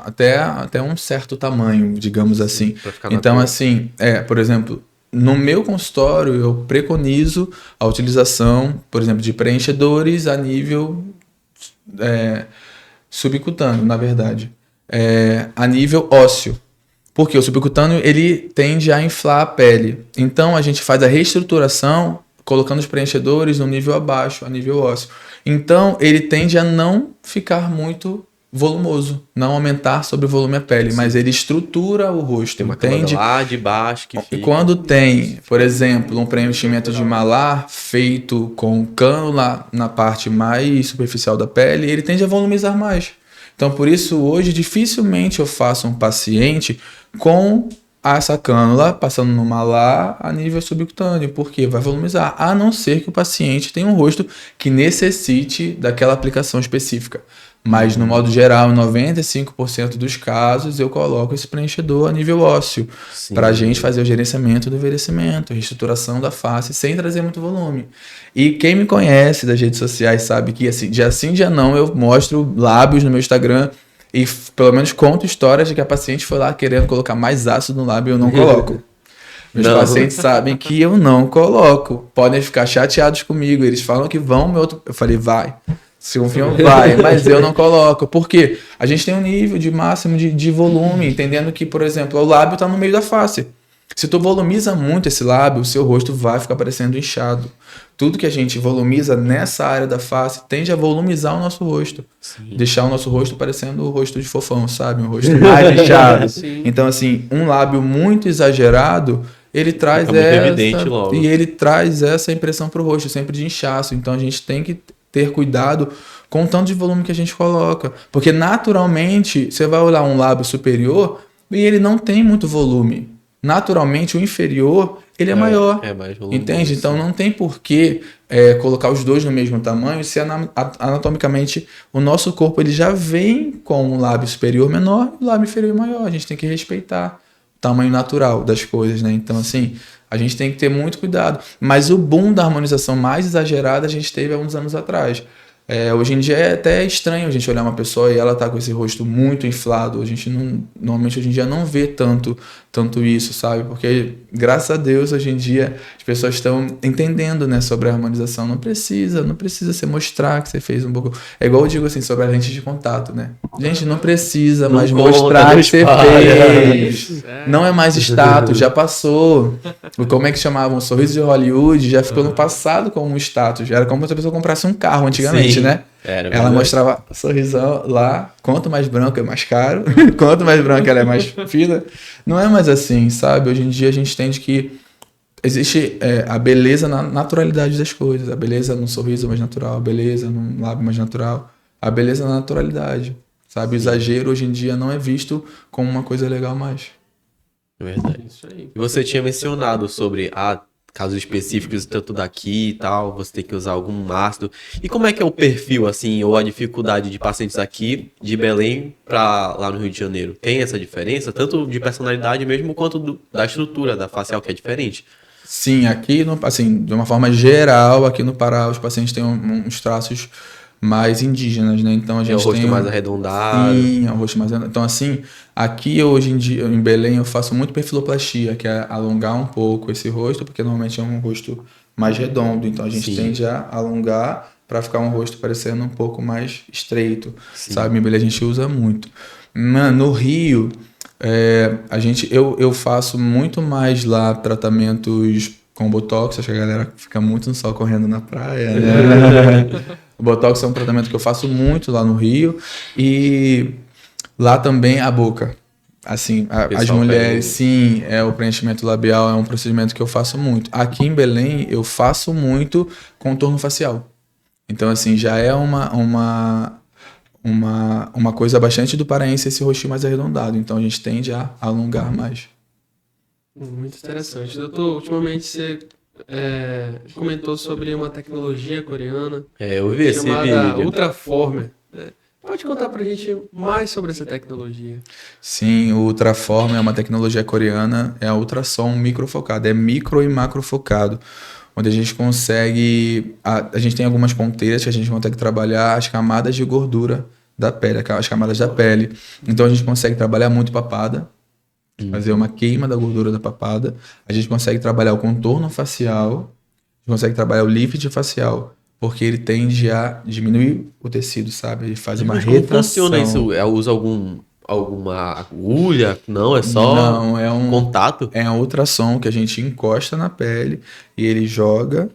até um certo tamanho, digamos assim. Então, assim, por exemplo, no meu consultório, eu preconizo a utilização, por exemplo, de preenchedores a nível subcutâneo, na verdade. A nível ósseo. Porque o subcutâneo, ele tende a inflar a pele. Então, a gente faz a reestruturação colocando os preenchedores no nível abaixo, a nível ósseo. Então, ele tende a não ficar muito volumoso, não aumentar sobre o volume da pele, mas ele estrutura o rosto, tem uma entende? Lá de baixo que fica. Quando tem, por exemplo, um preenchimento de malar feito com cânula na parte mais superficial da pele, ele tende a volumizar mais. Então, por isso, hoje, dificilmente eu faço um paciente com essa cânula passando no malar a nível subcutâneo, porque vai volumizar, a não ser que o paciente tenha um rosto que necessite daquela aplicação específica. Mas, no modo geral, em 95% dos casos, eu coloco esse preenchedor a nível ósseo, para a gente fazer o gerenciamento do envelhecimento, a reestruturação da face, sem trazer muito volume. E quem me conhece das redes sociais sabe que, assim, dia sim, dia não, eu mostro lábios no meu Instagram e, pelo menos, conto histórias de que a paciente foi lá querendo colocar mais ácido no lábio e eu não coloco. Meus pacientes sabem que eu não coloco. Podem ficar chateados comigo. Eles falam que vão, eu falei, vai. Se confiam, vai, mas eu não coloco. Por quê? A gente tem um nível de máximo de volume, entendendo que, por exemplo, o lábio está no meio da face. Se tu volumiza muito esse lábio, o seu rosto vai ficar parecendo inchado. Tudo que a gente volumiza nessa área da face tende a volumizar o nosso rosto. Sim. Deixar o nosso rosto parecendo o rosto de fofão, sabe? Um rosto mais inchado. Então, assim, um lábio muito exagerado, ele traz e ele traz essa impressão pro rosto, sempre de inchaço. Então, a gente tem que ter cuidado com o tanto de volume que a gente coloca. Porque, naturalmente, você vai olhar um lábio superior e ele não tem muito volume. Naturalmente, o inferior, ele é maior. Mais volumoso, entende? Sim. Então, não tem por que colocar os dois no mesmo tamanho se anatomicamente o nosso corpo ele já vem com um lábio superior menor e o lábio inferior maior. A gente tem que respeitar o tamanho natural das coisas, né? Então, assim, a gente tem que ter muito cuidado. Mas o boom da harmonização mais exagerada a gente teve há uns anos atrás. Hoje em dia é até estranho a gente olhar uma pessoa e ela tá com esse rosto muito inflado. A gente normalmente hoje em dia não vê tanto isso, sabe? Porque, graças a Deus, hoje em dia as pessoas estão entendendo, né, sobre a harmonização. Não precisa você mostrar que você fez um pouco... É igual eu digo assim, sobre a lente de contato, né? Gente, não precisa mais mostrar que você fez. Não é mais status, já passou. Como é que chamavam? O sorriso de Hollywood já ficou no passado como um status. Era como se a pessoa comprasse um carro antigamente, né? Ela mostrava sorrisão lá, quanto mais branco é mais caro, quanto mais branca ela é mais fina. Não é mais assim, sabe? Hoje em dia a gente entende que existe a beleza na naturalidade das coisas, a beleza no sorriso mais natural, a beleza no lábio mais natural, a beleza na naturalidade, sabe? O exagero hoje em dia não é visto como uma coisa legal mais. É verdade. Isso aí. E você tinha mencionado sobre casos específicos, tanto daqui e tal, você tem que usar algum ácido. E como é que é o perfil, assim, ou a dificuldade de pacientes aqui, de Belém, para lá no Rio de Janeiro? Tem essa diferença, tanto de personalidade mesmo, quanto da estrutura da facial, que é diferente? Sim, aqui, assim, de uma forma geral, aqui no Pará, os pacientes têm uns traços mais indígenas, né? Então a gente tem o rosto mais arredondado. Sim, é o rosto mais arredondado. Então, assim, aqui hoje em dia, em Belém, eu faço muito perfiloplastia, que é alongar um pouco esse rosto, porque normalmente é um rosto mais redondo. Então a gente tende a alongar para ficar um rosto parecendo um pouco mais estreito, sabe? Em Belém a gente usa muito. No Rio, eu faço muito mais lá tratamentos com botox. Acho que a galera fica muito no sol correndo na praia, né? O botox é um tratamento que eu faço muito lá no Rio e Lá também a boca. Assim, as Pessoal mulheres, pede. sim, o preenchimento labial é um procedimento que eu faço muito. Aqui em Belém, eu faço muito contorno facial. Então, assim, já é uma coisa bastante do paraense esse rostinho mais arredondado. Então, a gente tende a alongar mais. Muito interessante. Doutor, ultimamente você comentou sobre uma tecnologia coreana Eu vi esse chamada vídeo. Ultraformer. Pode contar pra gente mais sobre essa tecnologia? Sim, o Ultraform é uma tecnologia coreana, é a ultrassom microfocado, é micro e macrofocado, onde a gente consegue, a gente tem algumas ponteiras que a gente consegue trabalhar as camadas de gordura da pele, as camadas da pele. Então a gente consegue trabalhar muito papada, fazer uma queima da gordura da papada, a gente consegue trabalhar o contorno facial, a gente consegue trabalhar o lift facial, porque ele tende a diminuir o tecido, sabe? Ele faz uma Mas como retração. funciona isso? Usa alguma agulha? Não, é só Não, contato? é um ultrassom que a gente encosta na pele e ele joga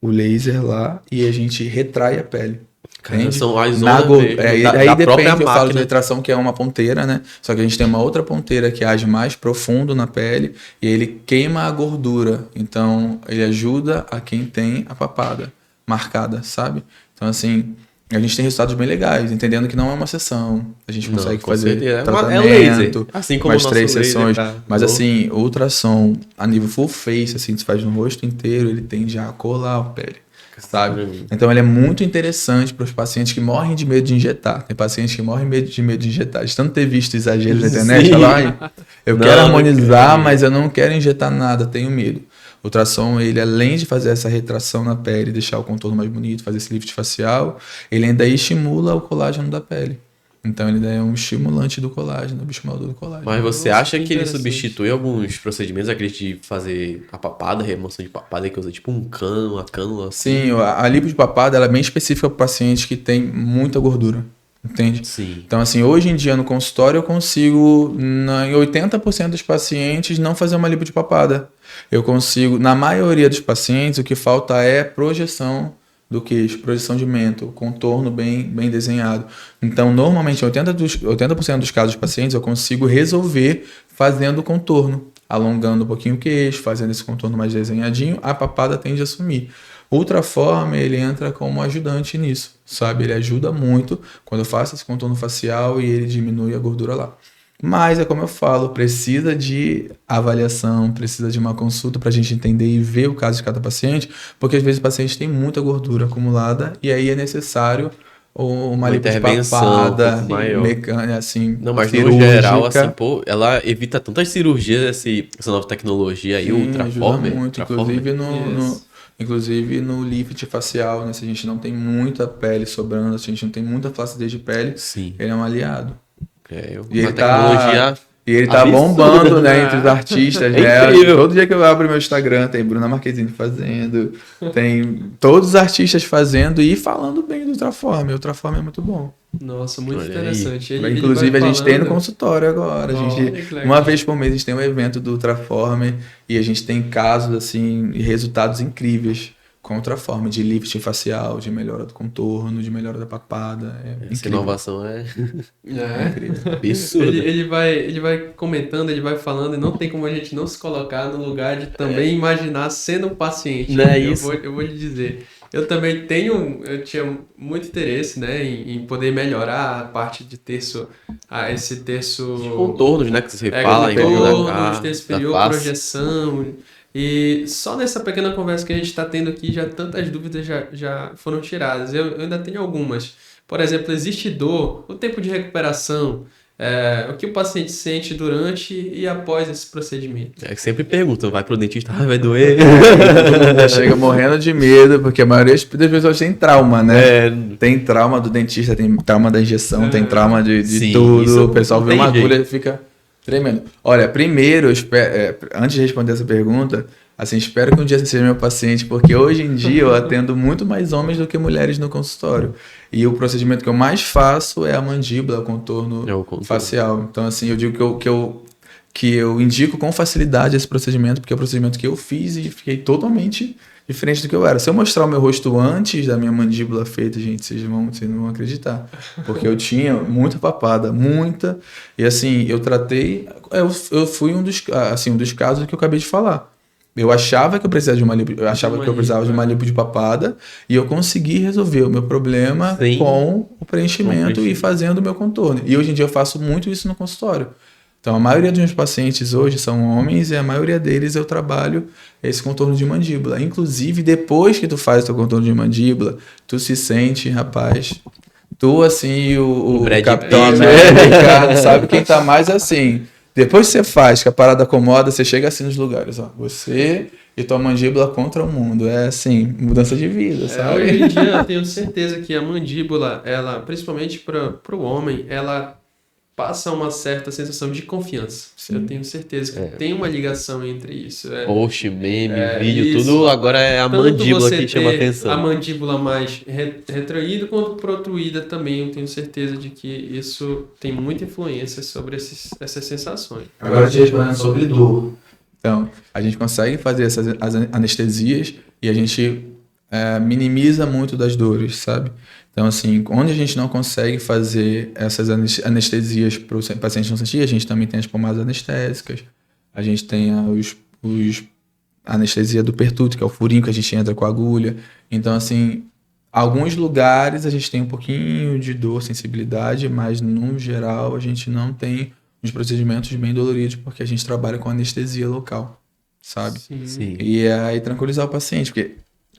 o laser lá e a gente retrai a pele. Cara, Entende? são as Na ondas go- mesmo, aí da aí própria depende, eu falo de máquina. retração que é uma ponteira, né? Só que a gente tem uma outra ponteira que age mais profundo na pele e ele queima a gordura. Então, ele ajuda a quem tem a papada marcada, sabe? Então, assim, a gente tem resultados bem legais, entendendo que não é uma sessão. A gente Não, consegue com fazer certeza. É tratamento, laser. Assim como mais o nosso 3 laser sessões. pra Mas, dor. assim, o ultrassom a nível full face, assim, que se faz no rosto inteiro, ele tende a colar a pele. Sabe? Então ele é muito interessante para os pacientes que morrem de medo de injetar. Tem pacientes que morrem de medo de injetar. De tanto ter visto exageros na internet, Sim. fala, "Ai, eu Não, quero não harmonizar, quero." mas eu não quero injetar nada, tenho medo. O ultrassom, ele além de fazer essa retração na pele, deixar o contorno mais bonito, fazer esse lift facial, ele ainda estimula o colágeno da pele. Então ele é um estimulante do colágeno, um estimulador do colágeno. Mas você Nossa, acha que que ele interessante. substitui alguns procedimentos, aquele de fazer a papada, remoção de papada, que usa tipo um cano, uma cânula assim? Sim, a lipo de papada ela é bem específica para pacientes que têm muita gordura, entende? Sim. Então, assim, hoje em dia no consultório eu consigo, em 80% dos pacientes, não fazer uma lipo de papada. Eu consigo, na maioria dos pacientes, o que falta é projeção do queixo, projeção de mento, contorno bem desenhado. Então, normalmente, em 80% dos casos dos pacientes, eu consigo resolver fazendo o contorno, alongando um pouquinho o queixo, fazendo esse contorno mais desenhadinho, a papada tende a sumir. O Ultraform, ele entra como ajudante nisso, sabe? Ele ajuda muito quando eu faço esse contorno facial e ele diminui a gordura lá. Mas é como eu falo, precisa de avaliação, precisa de uma consulta para a gente entender e ver o caso de cada paciente, porque às vezes o paciente tem muita gordura acumulada e aí é necessário uma lipo de intervenção papada, um pouco maior. mecânica, assim, Não, mas cirúrgica. no geral, assim, pô, ela evita tantas cirurgias, essa nova tecnologia aí, o Sim, ajuda Ultraformer. muito, Ultraformer. inclusive no lift facial, né? Se a gente não tem muita pele sobrando, se a gente não tem muita flacidez de pele, Sim. ele é um aliado. E ele tecnologia. E ele tá absurda, bombando, né, né? entre os artistas, É né? incrível. Todo dia que eu abro meu Instagram, tem Bruna Marquezine fazendo, tem todos os artistas fazendo e falando bem do Ultraform. O Ultraform é muito bom. Nossa, muito Olha aí. interessante. Inclusive, vai a gente tem no falando- consultório agora. Olha que legal. Uma vez por mês, a gente tem um evento do Ultraform e a gente tem casos, assim, e resultados incríveis com o Ultraform, de lift facial, de melhora do contorno, de melhora da papada. É Essa incrível. inovação é É. absurda. Ele vai comentando, ele vai falando, e não tem como a gente não se colocar no lugar de também imaginar sendo um paciente. Não é eu isso? eu vou lhe dizer. Eu também eu tinha muito interesse, né, em poder melhorar a parte de terço, esse terço... Os contornos, né, que você Pega fala em volta contornos, da cara, terço da superior, face. projeção. E só nessa pequena conversa que a gente está tendo aqui, já tantas dúvidas já foram tiradas. Eu ainda tenho algumas. Por exemplo, existe dor, o tempo de recuperação, o que o paciente sente durante e após esse procedimento. É que sempre perguntam, vai pro dentista, vai doer. Todo mundo já chega morrendo de medo, porque a maioria das pessoas tem trauma, né? É, Tem trauma do dentista, tem trauma da injeção, tem trauma de Sim, tudo. isso O pessoal não vê tem uma agulha jeito. e fica tremendo. Olha, primeiro, antes de responder essa pergunta, assim, espero que um dia você seja meu paciente, porque hoje em dia eu atendo muito mais homens do que mulheres no consultório. E o procedimento que eu mais faço é a mandíbula, o contorno É o contorno. facial. Então, assim, eu digo que eu indico com facilidade esse procedimento, porque é o procedimento que eu fiz e fiquei totalmente diferente do que eu era. Se eu mostrar o meu rosto antes da minha mandíbula feita, gente, vocês não vão acreditar. Porque eu tinha muita papada, muita. E assim, eu tratei. Eu fui um dos casos que eu acabei de falar. Eu achava que eu precisava de uma lipo, eu achava que eu precisava de uma lipo de papada e eu consegui resolver o meu problema Sim. com o preenchimento e fazendo o meu contorno. E hoje em dia eu faço muito isso no consultório. Então, a maioria dos meus pacientes hoje são homens e a maioria deles eu trabalho esse contorno de mandíbula. Inclusive, depois que tu faz o teu contorno de mandíbula, tu se sente, rapaz, tu assim, o Capitão América, sabe quem tá mais assim. Depois que você faz, que a parada acomoda, você chega assim nos lugares, ó. Você e tua mandíbula contra o mundo. É assim, mudança de vida, sabe? Hoje em dia eu tenho certeza que a mandíbula, ela, principalmente para o homem, ela passa uma certa sensação de confiança. Sim. Eu tenho certeza que tem uma ligação entre isso. Oxe, meme, vídeo, isso. tudo agora é a Tanto mandíbula você que chama ter atenção. a mandíbula mais retraída quanto protruída também. Eu tenho certeza de que isso tem muita influência sobre essas sensações. Agora te respondendo sobre dor. Então, a gente consegue fazer essas anestesias e a gente minimiza muito das dores, sabe? Então, assim, onde a gente não consegue fazer essas anestesias para o paciente não sentir, a gente também tem as pomadas anestésicas, a gente tem a anestesia do pertúrdio, que é o furinho que a gente entra com a agulha. Então, assim, alguns lugares a gente tem um pouquinho de dor, sensibilidade, mas no geral a gente não tem uns procedimentos bem doloridos porque a gente trabalha com anestesia local, sabe? Sim. E é aí tranquilizar o paciente, porque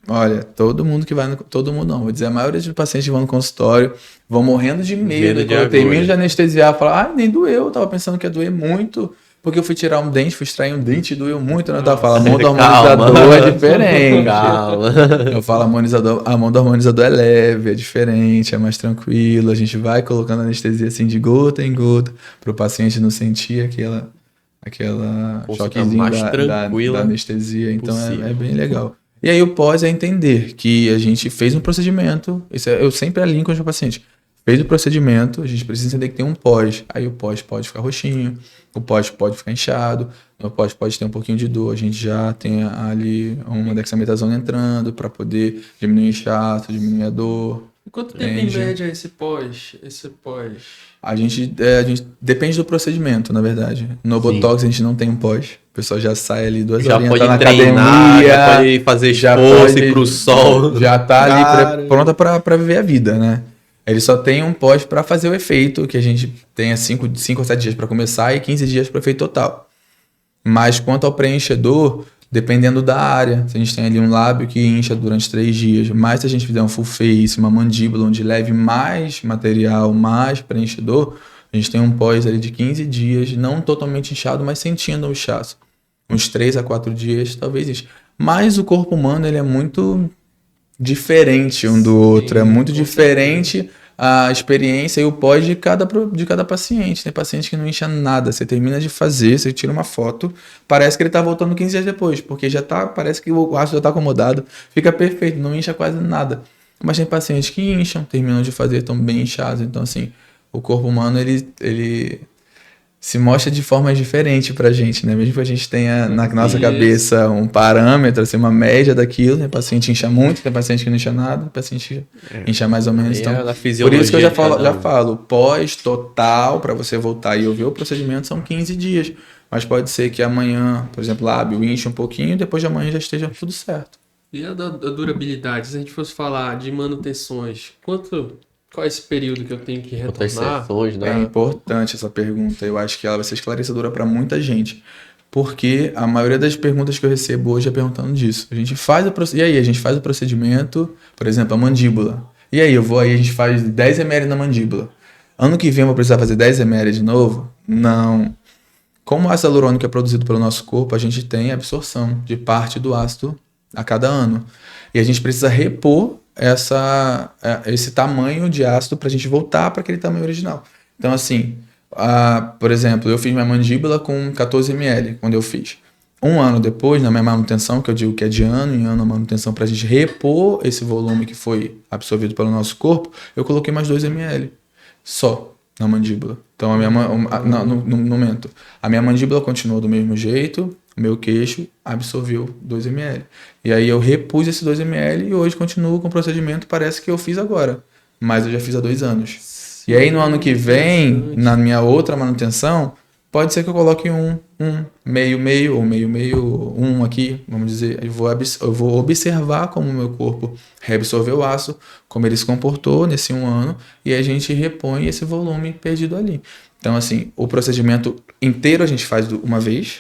olha, todo mundo que vai todo mundo não, vou dizer, a maioria dos pacientes que vão no consultório vão morrendo de medo. Quando eu termino de anestesiar, falam, nem doeu, eu tava pensando que ia doer muito, porque eu fui tirar um dente, fui extrair um dente e doeu muito, né? Eu tava falando, a mão do harmonizador é diferente. Calma. Eu falo, a mão do harmonizador é leve, é diferente, é mais tranquilo, a gente vai colocando anestesia assim de gota em gota, pro paciente não sentir aquela choquezinho da anestesia, então é bem legal. E aí o pós é entender que a gente fez um procedimento, eu sempre alinho com o paciente, fez o procedimento, a gente precisa entender que tem um pós, aí o pós pode ficar roxinho, o pós pode ficar inchado, o pós pode ter um pouquinho de dor, a gente já tem ali uma dexametasona entrando para poder diminuir o inchaço, diminuir a dor. Quanto tempo em média esse pós? A gente depende do procedimento, na verdade. No Botox a gente não tem um pós. O pessoal já sai ali 2 horas, pode tá na treinar, academia, já pode fazer esforço, ir pro sol. Já tá ali pronta pra viver a vida, né? Ele só tem um pós para fazer o efeito, que a gente tenha 5 ou 7 dias para começar e 15 dias para o efeito total. Mas quanto ao preenchedor, dependendo da área, se a gente tem ali um lábio que incha durante 3 dias, mas se a gente fizer um full face, uma mandíbula onde leve mais material, mais preenchedor, a gente tem um pós ali de 15 dias, não totalmente inchado, mas sentindo o inchaço. Uns 3 a 4 dias, talvez isso. Mas o corpo humano, ele é muito diferente um do outro, é muito diferente a experiência e o pós de cada paciente. Tem paciente que não incha nada, você termina de fazer, você tira uma foto, parece que ele tá voltando 15 dias depois, porque parece que o ácido já tá acomodado, fica perfeito, não incha quase nada. Mas tem pacientes que incham, terminam de fazer, estão bem inchados, então assim, o corpo humano, ele se mostra de forma diferente pra gente, né? Mesmo que a gente tenha na nossa cabeça um parâmetro, assim, uma média daquilo, tem paciente que incha muito, tem paciente que não incha nada, tem paciente que incha mais ou menos. Então, por isso que eu já falo, pós-total, pra você voltar e ouvir o procedimento, são 15 dias. Mas pode ser que amanhã, por exemplo, lábio inche um pouquinho e depois de amanhã já esteja tudo certo. E a durabilidade? Se a gente fosse falar de manutenções, qual é esse período que eu tenho que retornar? Sessões, né? É importante essa pergunta. Eu acho que ela vai ser esclarecedora para muita gente. Porque a maioria das perguntas que eu recebo hoje é perguntando disso. A gente faz a gente faz o procedimento, por exemplo, a mandíbula. E aí, a gente faz 10 ml na mandíbula. Ano que vem eu vou precisar fazer 10 ml de novo? Não. Como o ácido hialurônico é produzido pelo nosso corpo, a gente tem absorção de parte do ácido a cada ano. E a gente precisa repor esse tamanho de ácido para a gente voltar para aquele tamanho original. Então, assim, por exemplo, eu fiz minha mandíbula com 14 ml quando eu fiz. Um ano depois, na minha manutenção, que eu digo que é de ano em ano a manutenção para a gente repor esse volume que foi absorvido pelo nosso corpo, eu coloquei mais 2 ml só na mandíbula. Então, a minha mandíbula continuou do mesmo jeito, o meu queixo absorveu 2 ml. E aí eu repus esse 2 ml e hoje continuo com o procedimento, parece que eu fiz agora, mas eu já fiz há 2 anos. E aí no ano que vem, na minha outra manutenção, pode ser que eu coloque meio, ou meio, aqui, vamos dizer. Eu vou observar como o meu corpo reabsorveu o ácido, como ele se comportou nesse 1 ano, e a gente repõe esse volume perdido ali. Então, assim, o procedimento inteiro a gente faz uma vez,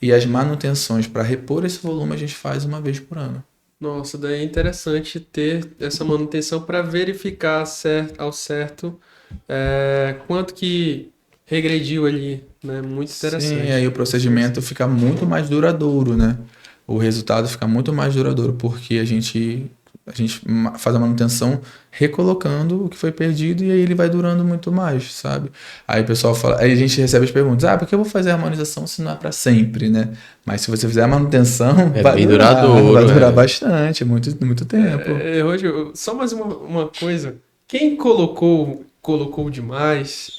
e as manutenções para repor esse volume a gente faz uma vez por ano. Nossa, daí é interessante ter essa manutenção para verificar ao certo quanto que regrediu ali, né? Muito interessante. Sim, aí o procedimento fica muito mais duradouro, né? O resultado fica muito mais duradouro, porque a gente faz a manutenção recolocando o que foi perdido e aí ele vai durando muito mais, sabe? Aí o pessoal fala, aí a gente recebe as perguntas, por que eu vou fazer a harmonização se não é para sempre, né? Mas se você fizer a manutenção, vai durar bastante, muito tempo. Hoje, só mais uma coisa, quem colocou demais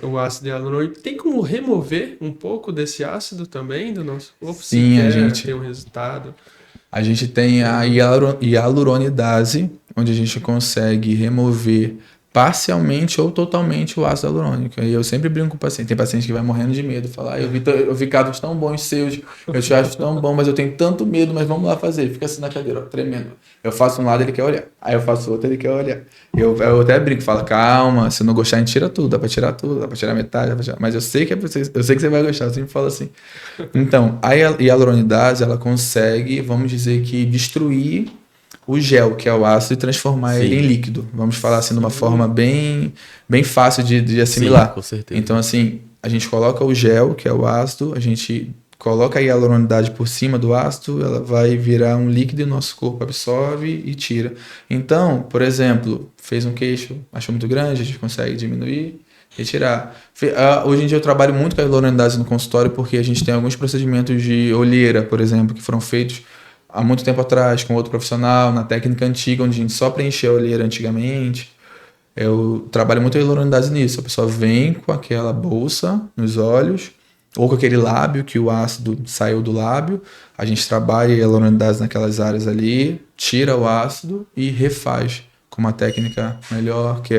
o ácido hialurônico, tem como remover um pouco desse ácido também do nosso corpo? Sim, a gente tem um resultado. A gente tem a hialuronidase, onde a gente consegue remover parcialmente ou totalmente o ácido hialurônico. E eu sempre brinco com o paciente. Tem paciente que vai morrendo de medo. Fala, eu vi casos tão bons seus, eu te acho tão bom, mas eu tenho tanto medo, mas vamos lá fazer. Fica assim na cadeira, ó, tremendo. Eu faço um lado, ele quer olhar. Aí eu faço outro, ele quer olhar. Eu até brinco, falo, calma, se não gostar, a gente tira tudo. Dá pra tirar tudo, dá pra tirar metade, mas eu sei que você vai gostar, eu sempre falo assim. Então, a hialuronidase, ela consegue, vamos dizer que, destruir o gel, que é o ácido, e transformar ele em líquido. Vamos falar assim de uma forma bem fácil de assimilar. Sim, com certeza. Então, assim, a gente coloca o gel, que é o ácido, a gente coloca a hialuronidase por cima do ácido, ela vai virar um líquido e o nosso corpo absorve e tira. Então, por exemplo, fez um queixo, achou muito grande, a gente consegue diminuir, retirar. Hoje em dia eu trabalho muito com a hialuronidase no consultório porque a gente tem alguns procedimentos de olheira, por exemplo, que foram feitos há muito tempo atrás com outro profissional, na técnica antiga, onde a gente só preenchia a olheira antigamente. Eu trabalho muito a hialuronidase nisso. A pessoa vem com aquela bolsa nos olhos, ou com aquele lábio que o ácido saiu do lábio. A gente trabalha a hialuronidase naquelas áreas ali, tira o ácido e refaz com uma técnica melhor, que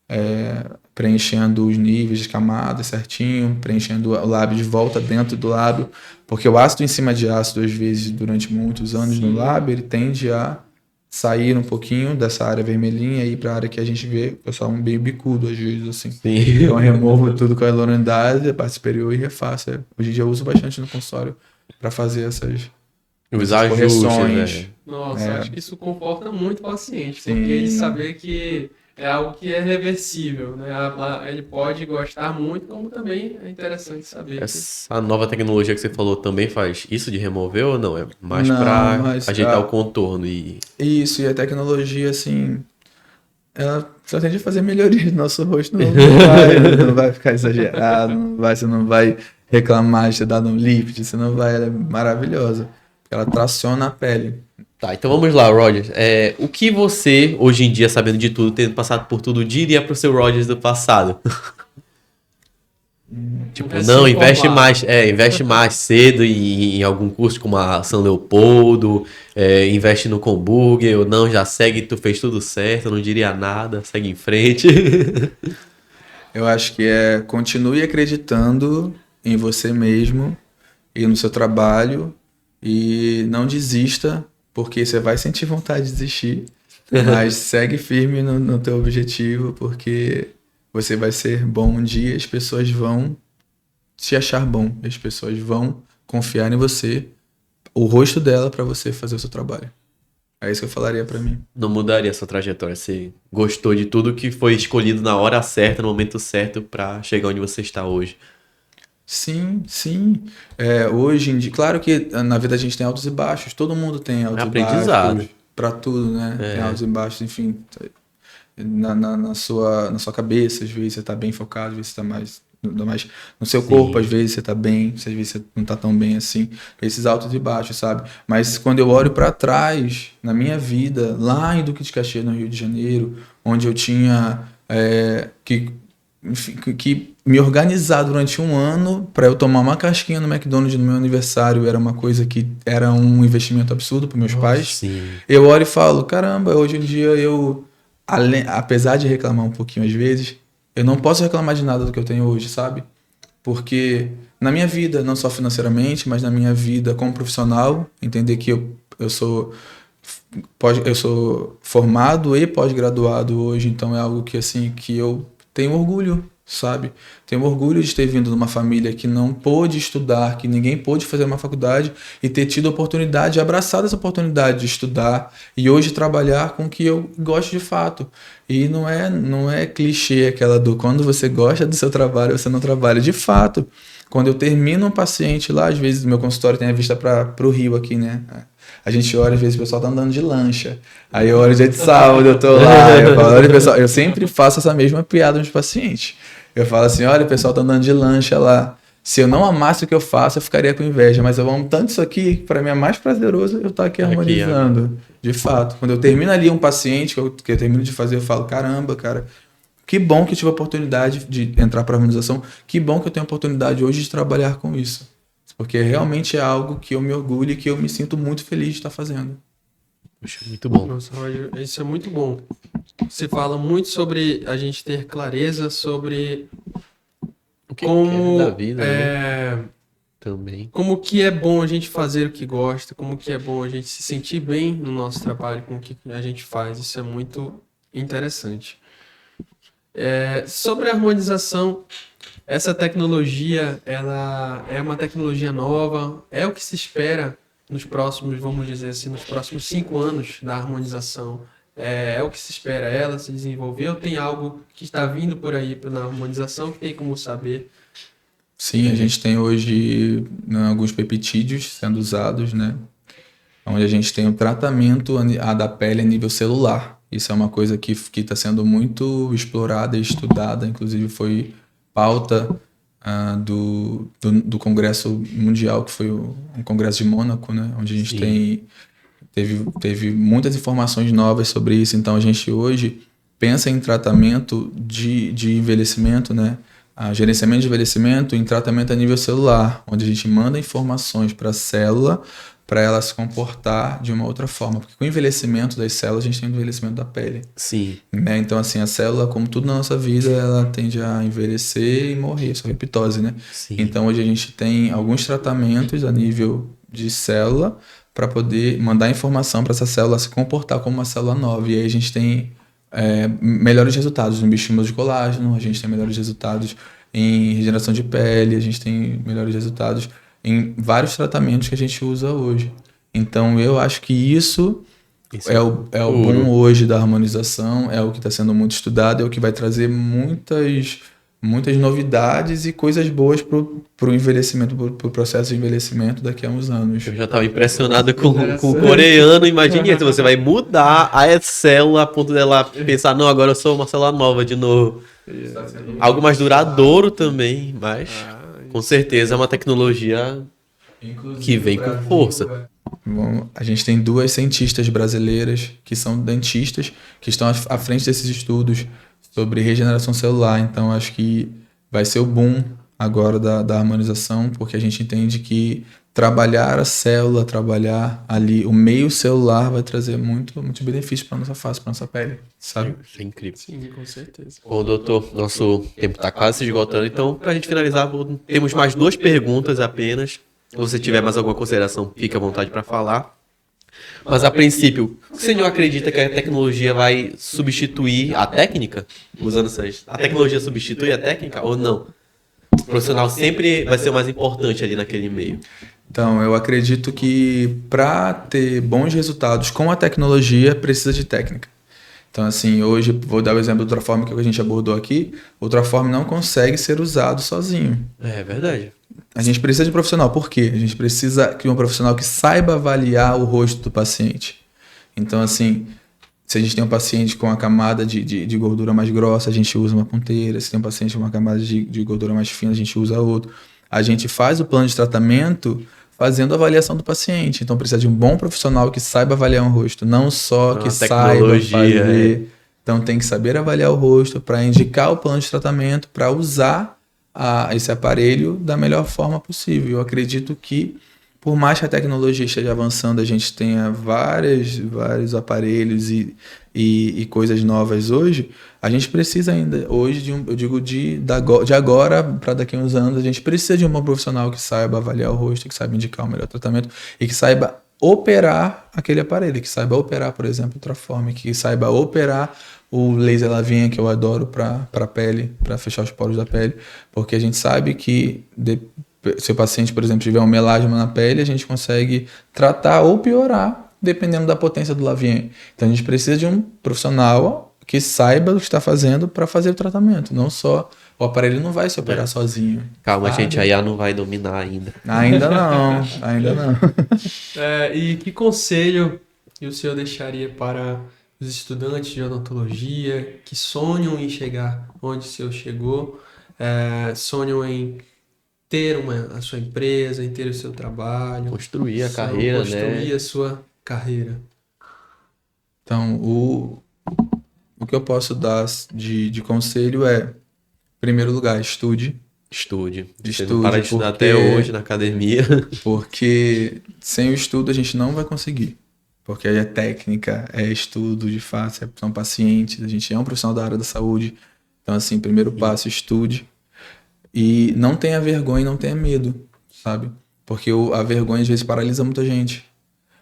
é preenchendo os níveis de camadas certinho, preenchendo o lábio de volta dentro do lábio, porque o ácido em cima de ácido, às vezes, durante muitos anos no lábio, ele tende a sair um pouquinho dessa área vermelhinha e ir para a área que a gente vê, o pessoal meio bicudo, às vezes, assim. Sim. Então, eu removo tudo com a hialuronidase, a parte superior e refaço. Hoje em dia eu uso bastante no consultório para fazer essas correções, né? Nossa, acho que isso conforta muito o paciente, porque ele saber que é algo que é reversível, né? Ele pode gostar muito, como também é interessante saber. Essa nova tecnologia que você falou também faz isso de remover ou não? É mais para ajeitar o contorno e... Isso, e a tecnologia, assim, ela só tende a fazer melhorias no nosso rosto, não vai ficar exagerado, você não vai reclamar de ter dado um lift, você não vai, ela é maravilhosa, ela traciona a pele. Tá, então vamos lá, Rogers. O que você, hoje em dia, sabendo de tudo, tendo passado por tudo, diria pro seu Rogers do passado? Tipo, não, investe mais cedo em algum curso como a São Leopoldo, investe no Comburger, ou não, já segue, tu fez tudo certo, não diria nada, segue em frente. Eu acho que continue acreditando em você mesmo e no seu trabalho e não desista, porque você vai sentir vontade de desistir, mas segue firme no teu objetivo, porque você vai ser bom um dia, as pessoas vão te achar bom, as pessoas vão confiar em você, o rosto dela para você fazer o seu trabalho. É isso que eu falaria para mim. Não mudaria a sua trajetória, você gostou de tudo que foi escolhido na hora certa, no momento certo para chegar onde você está hoje. Sim. Hoje em dia, claro que na vida a gente tem altos e baixos, todo mundo tem altos e baixos para tudo, né? Tem altos e baixos, enfim, na sua cabeça, às vezes você tá bem focado, às vezes você tá mais no seu corpo, às vezes você tá bem, às vezes você não tá tão bem assim, esses altos e baixos, sabe? Mas quando eu olho para trás, na minha vida, lá em Duque de Caxias, no Rio de Janeiro, onde eu tinha que enfim, que me organizar durante um ano para eu tomar uma casquinha no McDonald's no meu aniversário era uma coisa que era um investimento absurdo para meus pais. Sim. Eu olho e falo, caramba, hoje em dia apesar de reclamar um pouquinho às vezes, eu não posso reclamar de nada do que eu tenho hoje, sabe? Porque na minha vida, não só financeiramente, mas na minha vida como profissional, entender que eu sou formado e pós-graduado hoje, então é algo que assim que eu tenho orgulho, sabe? Tenho orgulho de ter vindo de uma família que não pôde estudar, que ninguém pôde fazer uma faculdade e ter tido a oportunidade, abraçado essa oportunidade de estudar e hoje trabalhar com o que eu gosto de fato. E não é clichê aquela do quando você gosta do seu trabalho, você não trabalha. De fato, quando eu termino um paciente lá, às vezes no meu consultório tem a vista para o rio aqui, né? A gente olha, às vezes o pessoal tá andando de lancha. Aí eu olho dia de sábado, eu tô lá, eu falo, olha pessoal, eu sempre faço essa mesma piada nos pacientes. Eu falo assim, olha, o pessoal tá andando de lancha lá. Se eu não amasse o que eu faço, eu ficaria com inveja. Mas eu amo tanto isso aqui, que para mim é mais prazeroso eu estar aqui harmonizando. De fato. Quando eu termino ali um paciente, que eu termino de fazer, eu falo, caramba, cara, que bom que eu tive a oportunidade de entrar para a harmonização. Que bom que eu tenho a oportunidade hoje de trabalhar com isso. Porque realmente é algo que eu me orgulho e que eu me sinto muito feliz de estar fazendo. Poxa, muito bom. Nossa, Roger, isso é muito bom. Você fala muito sobre a gente ter clareza sobre O que como é da vida, né? Também. como que é bom a gente fazer o que gosta, como que é bom a gente se sentir bem no nosso trabalho com o que a gente faz. Isso é muito interessante. Sobre a harmonização, essa tecnologia, ela é uma tecnologia nova, é o que se espera nos próximos, vamos dizer assim, nos próximos 5 anos da harmonização. É o que se espera ela se desenvolver, ou tem algo que está vindo por aí na harmonização que tem como saber? Sim, a gente tem hoje alguns peptídeos sendo usados, né? Onde a gente tem o tratamento da pele a nível celular. Isso é uma coisa que está sendo muito explorada e estudada, inclusive foi pauta do Congresso Mundial, que foi um Congresso de Mônaco, né? Onde a gente teve muitas informações novas sobre isso. Então a gente hoje pensa em tratamento de envelhecimento, né? Gerenciamento de envelhecimento em tratamento a nível celular, onde a gente manda informações para a célula para ela se comportar de uma outra forma. Porque com o envelhecimento das células, a gente tem o envelhecimento da pele. Sim. Né? Então, assim, a célula, como tudo na nossa vida, ela tende a envelhecer e morrer, só reptose, né? Sim. Então, hoje a gente tem alguns tratamentos a nível de célula para poder mandar informação para essa célula se comportar como uma célula nova. E aí a gente tem melhores resultados no bioestímulo de colágeno, a gente tem melhores resultados em regeneração de pele, a gente tem melhores resultados em vários tratamentos que a gente usa hoje. Então, eu acho que isso é o bom hoje da harmonização, é o que está sendo muito estudado, é o que vai trazer muitas novidades e coisas boas pro envelhecimento, pro processo de envelhecimento daqui a uns anos. Eu já estava impressionado com o coreano. Imagine se você vai mudar a célula a ponto dela pensar, não, agora eu sou uma célula nova de novo. Algo mais duradouro também, mas com certeza é uma tecnologia que vem com força. Bom, a gente tem 2 cientistas brasileiras que são dentistas, que estão à frente desses estudos sobre regeneração celular. Então, acho que vai ser o boom agora da harmonização, porque a gente entende que trabalhar a célula, trabalhar ali o meio celular vai trazer muito benefício para nossa face, para nossa pele, sabe? Isso é incrível. Sim, com certeza. Bom, doutor, nosso tempo está quase se esgotando, então, para a gente finalizar, temos mais 2 perguntas apenas. Se você tiver mais alguma consideração, fique à vontade para falar. Mas, a princípio, o senhor acredita que a tecnologia vai substituir a técnica? Usando essas... A tecnologia substitui a técnica ou não? O profissional sempre vai ser o mais importante ali naquele meio. Então, eu acredito que para ter bons resultados com a tecnologia, precisa de técnica. Então, assim, hoje, vou dar o exemplo do Ultraform que a gente abordou aqui. O Ultraform não consegue ser usado sozinho. É verdade. A gente precisa de um profissional. Por quê? A gente precisa de um profissional que saiba avaliar o rosto do paciente. Então, assim, se a gente tem um paciente com a camada de gordura mais grossa, a gente usa uma ponteira. Se tem um paciente com uma camada de gordura mais fina, a gente usa outro. A gente faz o plano de tratamento fazendo a avaliação do paciente. Então, precisa de um bom profissional que saiba avaliar um rosto, não só que saiba fazer Então tem que saber avaliar o rosto para indicar o plano de tratamento, para usar esse aparelho da melhor forma possível. Eu acredito que, por mais que a tecnologia esteja avançando, a gente tenha vários aparelhos e coisas novas hoje, a gente precisa ainda, hoje, eu digo de agora para daqui a uns anos, a gente precisa de um bom profissional que saiba avaliar o rosto, que saiba indicar o melhor tratamento e que saiba operar aquele aparelho, que saiba operar, por exemplo, o Traform, que saiba operar o laser Lavinha, que eu adoro para a pele, para fechar os poros da pele, porque a gente sabe que se o paciente, por exemplo, tiver um melasma na pele, a gente consegue tratar ou piorar, dependendo da potência do Lavinha. Então a gente precisa de um profissional que saiba o que está fazendo para fazer o tratamento, não só... O aparelho não vai se operar sozinho. Calma, gente, a IA não vai dominar ainda. Ainda não. E que conselho o senhor deixaria para os estudantes de odontologia que sonham em chegar onde o senhor chegou, sonham em ter a sua empresa, em ter o seu trabalho, construir a carreira, construir a sua carreira? Então, o que eu posso dar de conselho é, em primeiro lugar, estude. Você não para de estudar até hoje na academia. Porque sem o estudo a gente não vai conseguir. Porque é técnica, é estudo de fato, são pacientes, a gente é um profissional da área da saúde. Então, assim, primeiro passo, estude. E não tenha vergonha, não tenha medo, sabe? Porque a vergonha às vezes paralisa muita gente.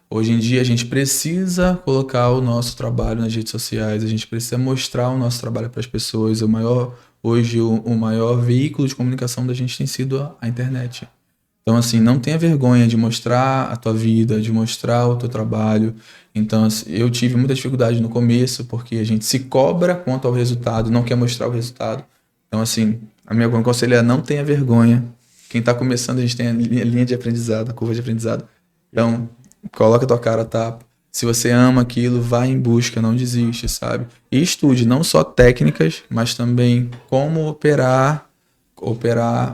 Hoje em dia a gente precisa colocar o nosso trabalho nas redes sociais, a gente precisa mostrar o nosso trabalho para as pessoas. Hoje o maior veículo de comunicação da gente tem sido a internet. Então, assim, não tenha vergonha de mostrar a tua vida, de mostrar o teu trabalho. Então, assim, eu tive muita dificuldade no começo, porque a gente se cobra quanto ao resultado, não quer mostrar o resultado. Então, assim, a minha conselho é não tenha vergonha. Quem está começando, a gente tem a linha de aprendizado, a curva de aprendizado. Então, coloca a tua cara a tapa. Se você ama aquilo, vai em busca, não desiste, sabe? E estude não só técnicas, mas também como operar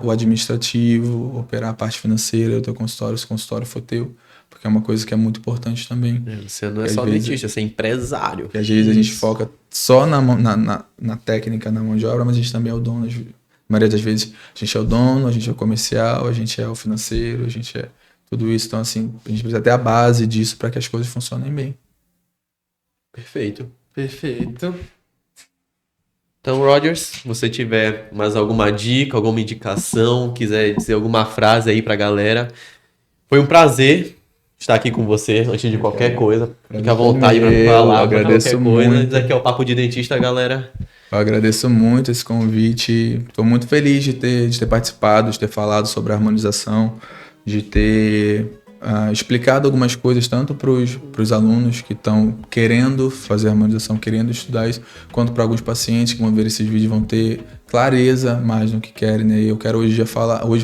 o administrativo, operar a parte financeira do teu consultório, se o consultório for teu, porque é uma coisa que é muito importante também. Você não é só dentista, você é empresário. Porque às vezes a gente foca só na técnica, na mão de obra, mas a gente também é o dono. Na maioria das vezes a gente é o dono, a gente é o comercial, a gente é o financeiro, a gente é tudo isso. Então, assim, a gente precisa ter a base disso para que as coisas funcionem bem. Perfeito. Então, Rogers, se você tiver mais alguma dica, alguma indicação, quiser dizer alguma frase aí pra galera, foi um prazer estar aqui com você antes de qualquer coisa. Fica à vontade pra falar, agradeço qualquer coisa. muito. Isso aqui é o Papo de Dentista, galera. Eu agradeço muito esse convite. Estou muito feliz de ter participado, de ter falado sobre a harmonização, de ter explicado algumas coisas tanto para os alunos que estão querendo fazer harmonização, querendo estudar isso, quanto para alguns pacientes que vão ver esses vídeos, vão ter clareza mais no que querem, né? Eu quero hoje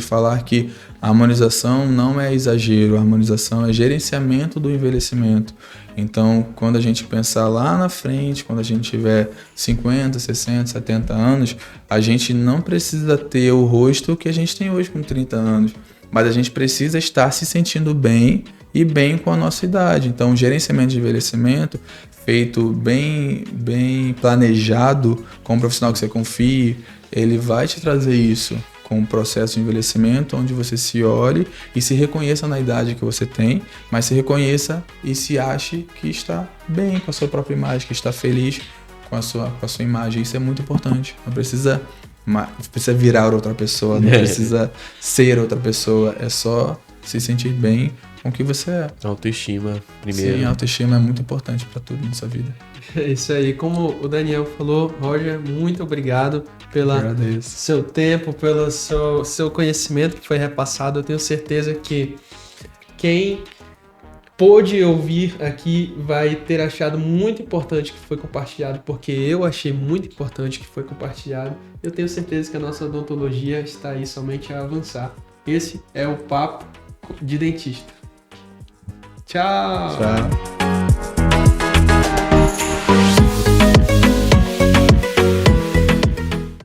falar que a harmonização não é exagero, a harmonização é gerenciamento do envelhecimento. Então, quando a gente pensar lá na frente, quando a gente tiver 50, 60, 70 anos, a gente não precisa ter o rosto que a gente tem hoje com 30 anos. Mas a gente precisa estar se sentindo bem e bem com a nossa idade. Então, o gerenciamento de envelhecimento feito bem planejado, com um profissional que você confie, ele vai te trazer isso com um processo de envelhecimento onde você se olhe e se reconheça na idade que você tem, mas se reconheça e se ache que está bem com a sua própria imagem, que está feliz com a sua imagem. Isso é muito importante. Não precisa virar outra pessoa, não precisa ser outra pessoa, é só se sentir bem com o que você é. Autoestima, primeiro. Sim, autoestima é muito importante para tudo nessa vida. É isso aí. Como o Daniel falou, Roger, muito obrigado pelo seu tempo, pelo seu conhecimento que foi repassado. Eu tenho certeza que quem pôde ouvir aqui vai ter achado muito importante que foi compartilhado, porque eu achei muito importante que foi compartilhado. Eu tenho certeza que a nossa odontologia está aí somente a avançar. Esse é o Papo de Dentista. Tchau! Tchau!